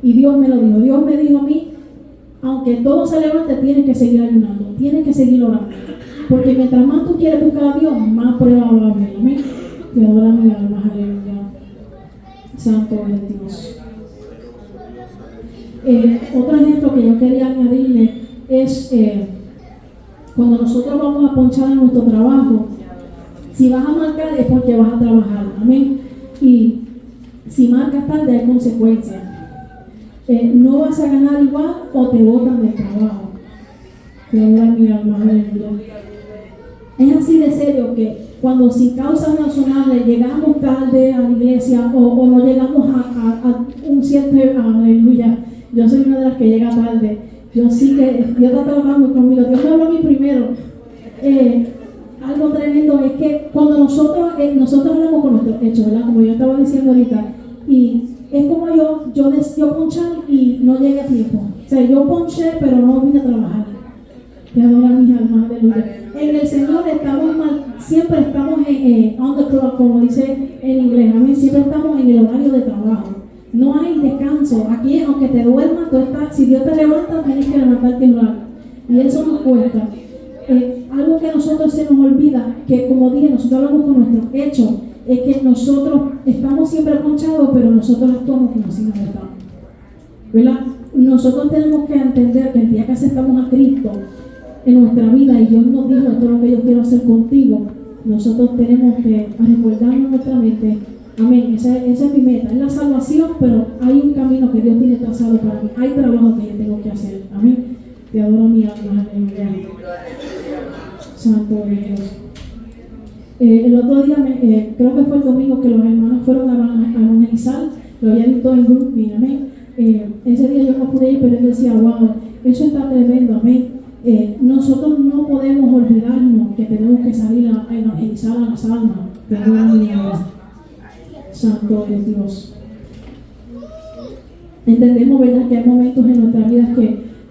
Y Dios me lo dijo. Dios me dijo a mí, aunque todo se levante, tienes que seguir ayunando, tienes que seguir orando. Porque mientras más tú quieres buscar a Dios, más prueba va a haber. Amén. Te adora mi alma, aleluya. Santo es Dios. Otro ejemplo que yo quería añadirle es cuando nosotros vamos a ponchar en nuestro trabajo. Si vas a marcar es porque vas a trabajar. Amén. Y si marcas tarde hay consecuencias. No vas a ganar igual o te botan del trabajo. Te adora mi alma, aleluya. Es así de serio que cuando sin causas razonables llegamos tarde a la iglesia o no llegamos a un cierto, aleluya, yo soy una de las que llega tarde. Yo sí que, Dios está trabajando conmigo. Dios me habló a mí primero. Algo tremendo es que cuando nosotros hablamos con nuestros hechos, ¿verdad? Como yo estaba diciendo ahorita, y es como yo ponchar y no llegué a tiempo. O sea, yo ponché pero no vine a trabajar. Te adora mis almas, aleluya. En el Señor siempre estamos on the clock, como dice en inglés. Amén. Siempre estamos en el horario de trabajo. No hay descanso. Aquí, aunque te duermas, si Dios te levanta, tienes que levantarte y orar. Y eso nos cuesta. Algo que a nosotros se nos olvida, que como dije, nosotros hablamos con nuestros hechos, es que nosotros estamos siempre ponchados, pero nosotros actuamos como si no estamos. ¿Verdad? Nosotros tenemos que entender que el día que aceptamos a Cristo, en nuestra vida y Dios nos dijo esto es lo que yo quiero hacer contigo, nosotros tenemos que recordarnos en nuestra mente, amén, esa es mi meta, es la salvación, pero hay un camino que Dios tiene trazado para mí, hay trabajo que yo tengo que hacer, amén. Te adoro mi alma, aleluya. Santo de Dios. El otro día, creo que fue el domingo que los hermanos fueron a evangelizar, lo había visto en grupo, amén. Ese día yo no pude ir, pero él decía, wow, eso está tremendo, amén. Nosotros no podemos olvidarnos que tenemos que salir a evangelizar a las almas. Perdón, mi alma. Santo de Dios. Entendemos, ¿verdad?, que hay momentos en nuestra vida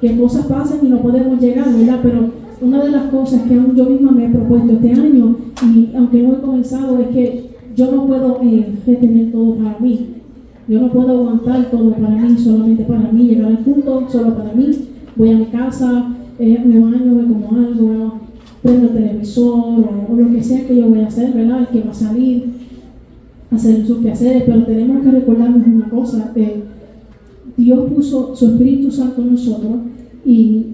que cosas pasan y no podemos llegar, ¿verdad? Pero una de las cosas que aún yo misma me he propuesto este año, y aunque no he comenzado, es que yo no puedo retener todo para mí. Yo no puedo aguantar todo para mí, solamente para mí, llegar al punto, solo para mí. Voy a mi casa, me baño, me como algo, prendo el televisor o lo que sea que yo voy a hacer, ¿verdad? El que va a salir, hacer sus quehaceres, pero tenemos que recordarnos una cosa, Dios puso su Espíritu Santo en nosotros y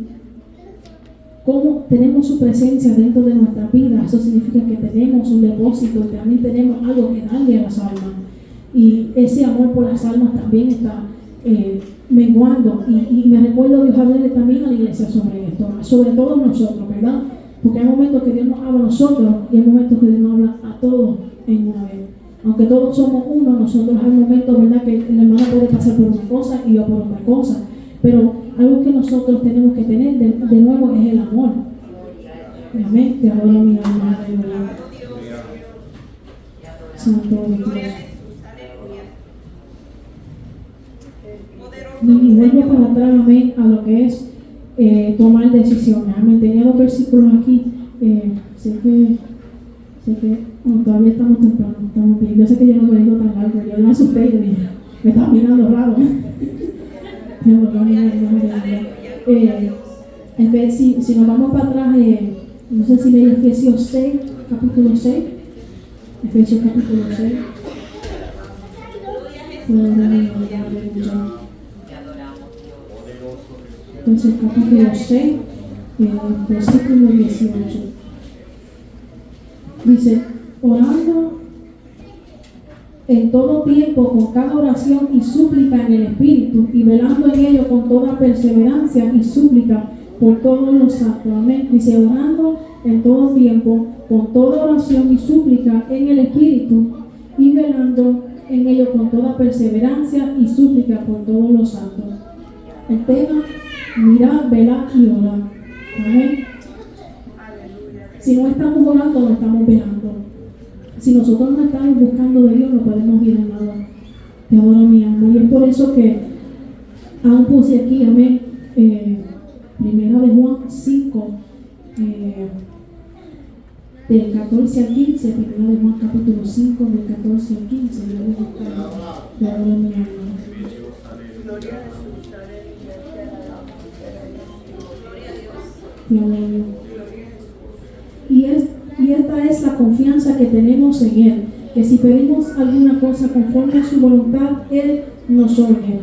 como tenemos su presencia dentro de nuestra vida, eso significa que tenemos un depósito y también tenemos algo que darle a las almas. Y ese amor por las almas también está menguando. Y me recuerdo Dios hablarle también a la iglesia sobre esto, sobre todos nosotros, ¿verdad? Porque hay momentos que Dios nos habla a nosotros y hay momentos que Dios nos habla a todos en una vez. Aunque todos somos uno, nosotros hay momentos, ¿verdad?, que el hermano puede pasar por una cosa y yo por otra cosa. Pero algo que nosotros tenemos que tener de nuevo es el amor. Amén. Te adoro, mi alma. Santo Dios. Y vuelvo para atrás, amén, a lo que es tomar decisiones. Amén. Tenía 2 versículos aquí. Sé que todavía estamos temprano, estamos bien. Yo sé que yo no me digo tan largo, yo me asusté y dije, me estaba mirando raro. Si nos vamos para atrás, no sé si leí Efesios 6, capítulo 6. Efesios capítulo 6. Entonces, capítulo 6, versículo 18. Dice, orando en todo tiempo con cada oración y súplica en el Espíritu y velando en ello con toda perseverancia y súplica por todos los santos. Amén. Dice, orando en todo tiempo con toda oración y súplica en el Espíritu y velando en ello con toda perseverancia y súplica por todos los santos. El tema, mirar, velar y orar. Amén. Si no estamos orando, no estamos velando. Si nosotros no estamos buscando de Dios, no podemos ir a nada. Te adoro, mi alma. Y es por eso que aún puse aquí, amén, primera de Juan 5, del 14 al 15, primera de Juan capítulo 5, del 14 al 15. Te adoro, mi alma. Te adoro. Y esta es la confianza que tenemos en Él, que si pedimos alguna cosa conforme a su voluntad, Él nos oye.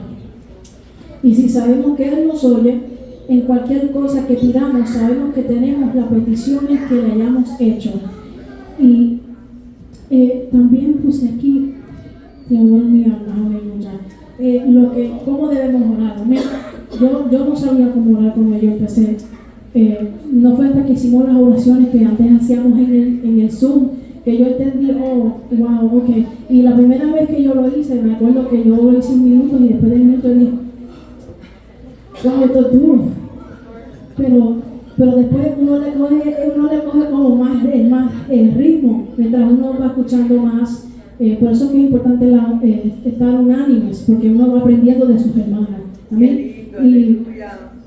Y si sabemos que Él nos oye, en cualquier cosa que pidamos, sabemos que tenemos las peticiones que le hayamos hecho. Y también puse aquí, te adoro, mi alma, aleluya, cómo debemos orar. Yo no sabía cómo orar cuando yo empecé. No fue hasta que hicimos las oraciones que antes hacíamos en el Zoom que yo entendí, oh, wow, ok. Y la primera vez que yo lo hice, me acuerdo que yo lo hice 1 minuto y después de 1 minuto dije, wow, esto es duro. Pero después uno le coge como más el ritmo mientras uno va escuchando más. Por eso que es importante estar unánimes, porque uno va aprendiendo de sus hermanas. Amén.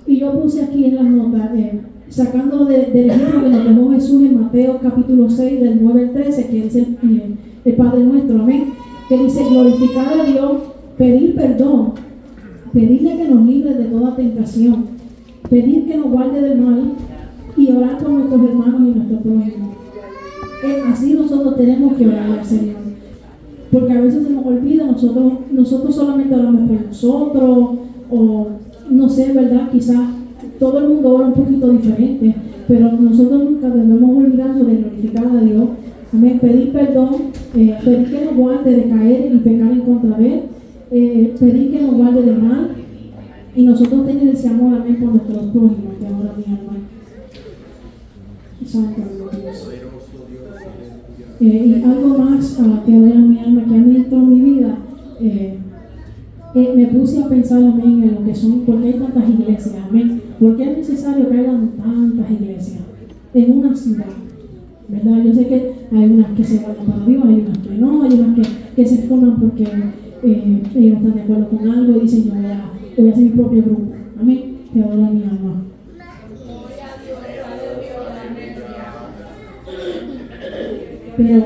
Y yo puse aquí en las notas, sacándolo del ejemplo que nos dejó Jesús en Mateo capítulo 6, del 9 al 13, que es el Padre nuestro, amén, que dice, glorificar a Dios, pedir perdón, pedirle que nos libre de toda tentación, pedir que nos guarde del mal y orar por nuestros hermanos y nuestro prójimo. Así nosotros tenemos que orar al Señor, porque a veces se nos olvida, nosotros solamente oramos por nosotros, o no sé, ¿verdad? Quizás todo el mundo ora un poquito diferente, pero nosotros nunca debemos olvidarnos de glorificar a Dios. Amén. Pedir perdón, pedir que nos guarde de caer y pecar en contra de Él, pedir que nos guarde del mal, y nosotros tener ese amor, amén, por nuestros prójimos, que ahora mi alma. Santo Dios. Y algo más que adora mi alma, que ha ministrado mi vida, me puse a pensar, amén, en lo que son, por qué hay tantas iglesias, amén, por qué es necesario que hayan tantas iglesias en una ciudad, ¿verdad? Yo sé que hay unas que se van para Dios, hay unas que no, hay unas que se forman porque ellos no están de acuerdo con algo y dicen, yo voy a hacer mi propio grupo, amén, que adora mi alma. Pero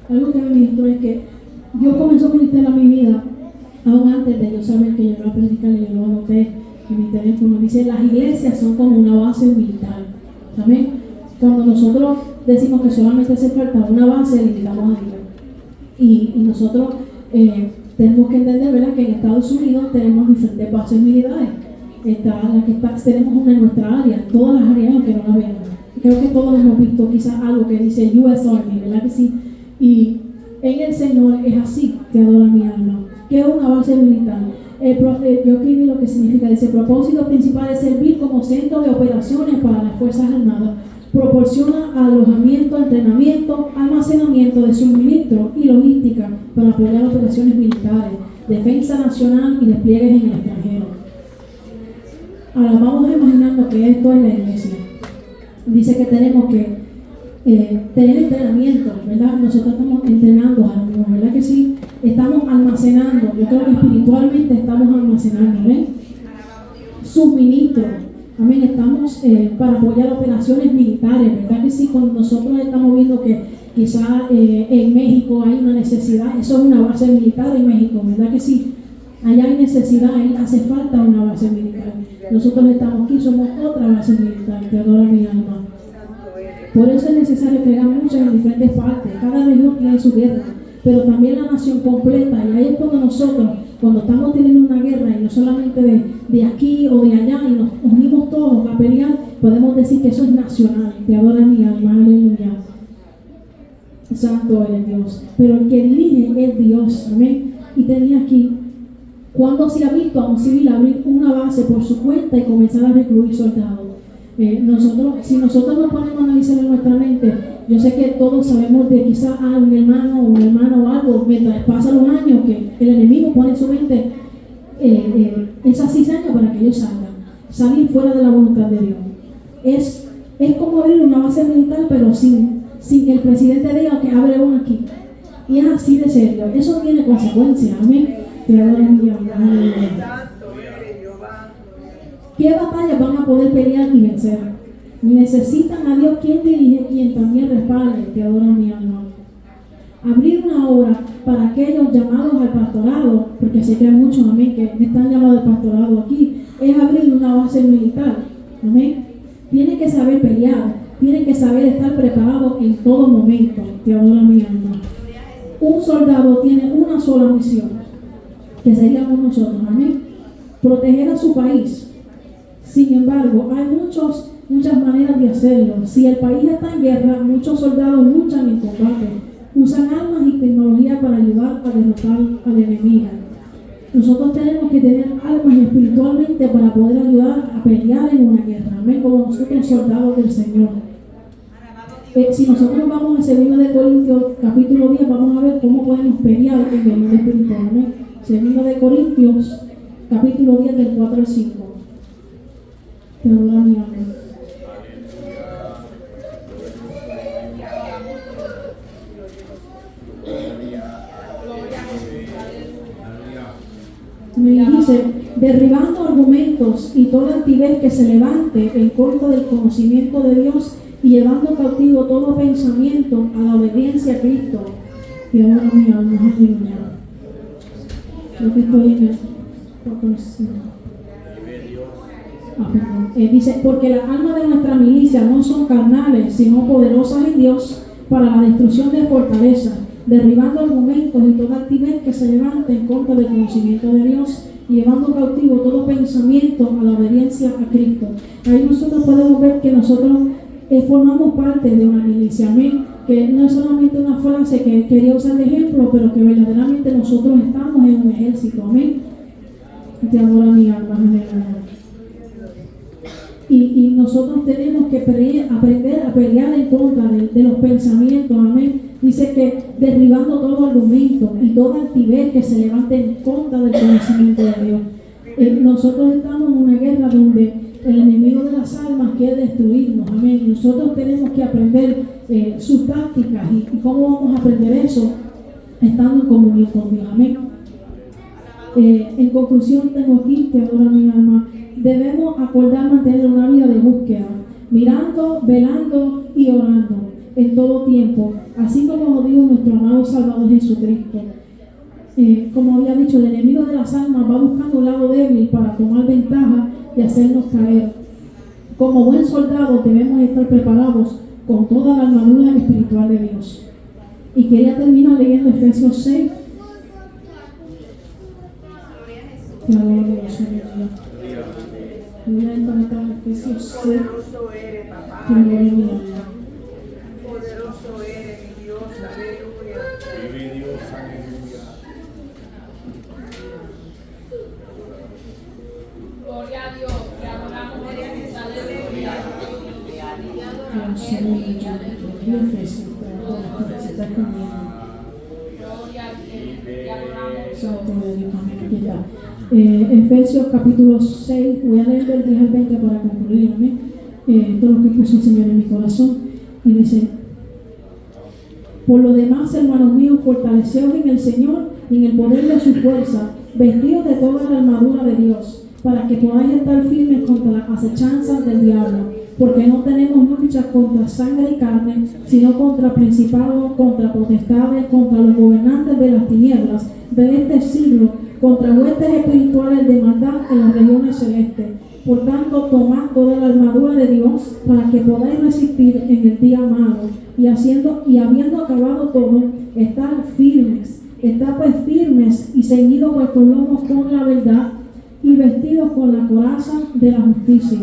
algo que me ministró es que Dios comenzó a ministrar a mi vida aún antes de yo saber que yo iba a predicar, y yo lo anoté en mi teléfono. Dice, las iglesias son como una base militar. ¿Amén? Cuando nosotros decimos que solamente hace falta una base, limitamos a Dios. Y nosotros tenemos que entender, ¿verdad?, que en Estados Unidos tenemos diferentes bases militares. Tenemos una en nuestra área, todas las áreas, aunque no la veamos. Creo que todos hemos visto quizás algo que dice US Army, ¿verdad que sí? Y en el Señor es así, que adora mi alma, que es una base militar. Yo escribí lo que significa, dice, el propósito principal es servir como centro de operaciones para las Fuerzas Armadas. Proporciona alojamiento, entrenamiento, almacenamiento de suministro y logística para apoyar operaciones militares, defensa nacional y despliegues en el extranjero. Ahora vamos a imaginarnos que esto es la iglesia. Dice que tenemos que tener entrenamiento, ¿verdad? Nosotros estamos entrenando a los, ¿verdad que sí? Estamos almacenando, yo creo que espiritualmente estamos almacenando, ¿ven? Suministro, amén, estamos para apoyar operaciones militares, ¿verdad que sí? Cuando nosotros estamos viendo que quizá en México hay una necesidad, eso es una base militar en México, ¿verdad que sí? Allá hay necesidad, ahí hace falta una base militar. Nosotros estamos aquí, somos otra base militar, que adora mi alma. Por eso es necesario que hagan muchas en diferentes partes. Cada región tiene su guerra, pero también la nación completa. Y ahí es cuando nosotros, cuando estamos teniendo una guerra, y no solamente de aquí o de allá, y nos unimos todos a pelear, podemos decir que eso es nacional, que adora mi alma, aleluya. Santo eres Dios. Pero el que dirige es Dios, amén. Y tenía aquí, ¿cuándo se ha visto a un civil abrir una base por su cuenta y comenzar a recluir soldados? Si nosotros nos ponemos a analizar en nuestra mente, yo sé que todos sabemos de quizás un hermano o algo, mientras pasan los años, que el enemigo pone en su mente esas cizañas para que ellos salir fuera de la voluntad de Dios. Es como abrir una base militar, pero sin que el presidente diga que abre una aquí. Y es así de serio. Eso tiene consecuencias, amén. Te adoro en mi alma. ¿Qué batallas van a poder pelear y vencer? Necesitan a Dios quien dirige, quien también respalde, que adora mi alma. Abrir una obra para aquellos llamados al pastorado, porque sé que hay muchos, amén, que están llamados al pastorado aquí, es abrir una base militar, amén. Tiene que saber pelear, tiene que saber estar preparado en todo momento, que adora mi alma. Un soldado tiene una sola misión, que seríamos nosotros, amén, proteger a su país. Sin embargo, hay muchas maneras de hacerlo. Si el país está en guerra, muchos soldados luchan en combate, usan armas y tecnología para ayudar a derrotar al enemigo. Nosotros tenemos que tener armas espiritualmente para poder ayudar a pelear en una guerra, amén, como nosotros soldados del Señor. Si nosotros vamos a 2 de Corintios capítulo 10, vamos a ver cómo podemos pelear en el mundo espiritual, amén. 2 de Corintios capítulo 10 del 4 al 5. Te adoro mi alma. Me dice, derribando argumentos y toda altivez que se levante en contra del conocimiento de Dios y llevando cautivo todo pensamiento a la obediencia a Cristo. Te adoro mi alma, aleluya. Lo que estoy en el dice, porque las armas de nuestra milicia no son carnales, sino poderosas en Dios para la destrucción de fortalezas, derribando argumentos y toda altivez que se levante en contra del conocimiento de Dios llevando cautivo todo pensamiento a la obediencia a Cristo. Ahí nosotros podemos ver que nosotros formamos parte de una milicia, amén, que no es solamente una frase que quería usar de ejemplo, pero que verdaderamente nosotros estamos en un ejército, amén. Te adora mi alma, amén. Y nosotros tenemos que aprender a pelear en contra de los pensamientos, amén. Dice que derribando todo argumento y toda altivez que se levante en contra del conocimiento de Dios. Nosotros estamos en una guerra donde el enemigo de las almas quiere destruirnos, amén. Nosotros tenemos que aprender sus tácticas y cómo vamos a aprender eso, estando en comunión con Dios, amén. En conclusión, tengo aquí, te adora mi alma, debemos acordar mantener una vida de búsqueda, mirando, velando y orando en todo tiempo, así como nos dijo nuestro amado Salvador Jesucristo. Como había dicho, el enemigo de las almas va buscando un lado débil para tomar ventaja y hacernos caer. Como buen soldado debemos estar preparados con toda la armadura espiritual de Dios. Y quería terminar leyendo Efesios 6. Gloria a Dios, aleluya. Voy a encontrar Efesios 6. Gloria a Dios. Poderoso eres, mi Dios, aleluya. Vive Dios, aleluya. Gloria a Dios, te adoramos, Jesús, aleluya. Gloria a ti, te adoramos. Efesios capítulo 6, voy a leer del 10 al 20 para concluir, amén. Todo lo que puso el Señor en mi corazón. Y dice: por lo demás, hermanos míos, fortaleceos en el Señor y en el poder de su fuerza, vestidos de toda la armadura de Dios, para que podáis estar firmes contra las acechanzas del diablo, porque no tenemos lucha contra sangre y carne, sino contra principados, contra potestades, contra los gobernantes de las tinieblas de este siglo, contra huestes espirituales de maldad en las regiones celestes. Por tanto, tomad toda la armadura de Dios para que podáis resistir en el día malo, y habiendo acabado todo, estar firmes. Estad pues firmes y ceñidos vuestros lomos con la verdad, y vestidos con la coraza de la justicia,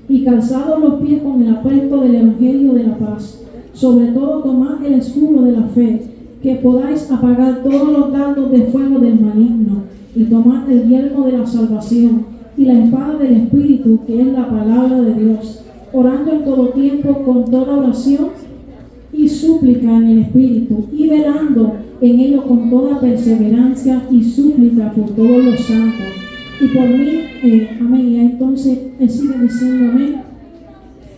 y calzados los pies con el apresto del evangelio de la paz. Sobre todo tomad el escudo de la fe, que podáis apagar todos los dardos de fuego del maligno, y tomad el yelmo de la salvación y la espada del Espíritu, que es la palabra de Dios, orando en todo tiempo con toda oración y súplica en el Espíritu, y velando en ello con toda perseverancia y súplica por todos los santos. Y por mí, amén. Y entonces él sigue diciendo, amén,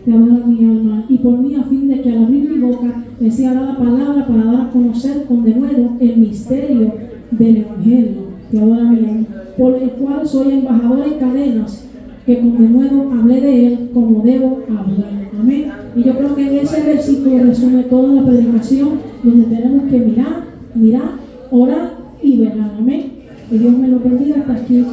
te adora mi alma. Y por mí, a fin de que al abrir mi boca me sea dada palabra para dar a conocer con denuedo el misterio del Evangelio, te adora mi alma, por el cual soy embajador en cadenas, que con denuedo hablé de él como debo hablar. Amén. Y yo creo que en ese versículo resume toda la predicación, donde tenemos que mirar, orar y velar. Amén. Y Dios me lo bendiga hasta aquí.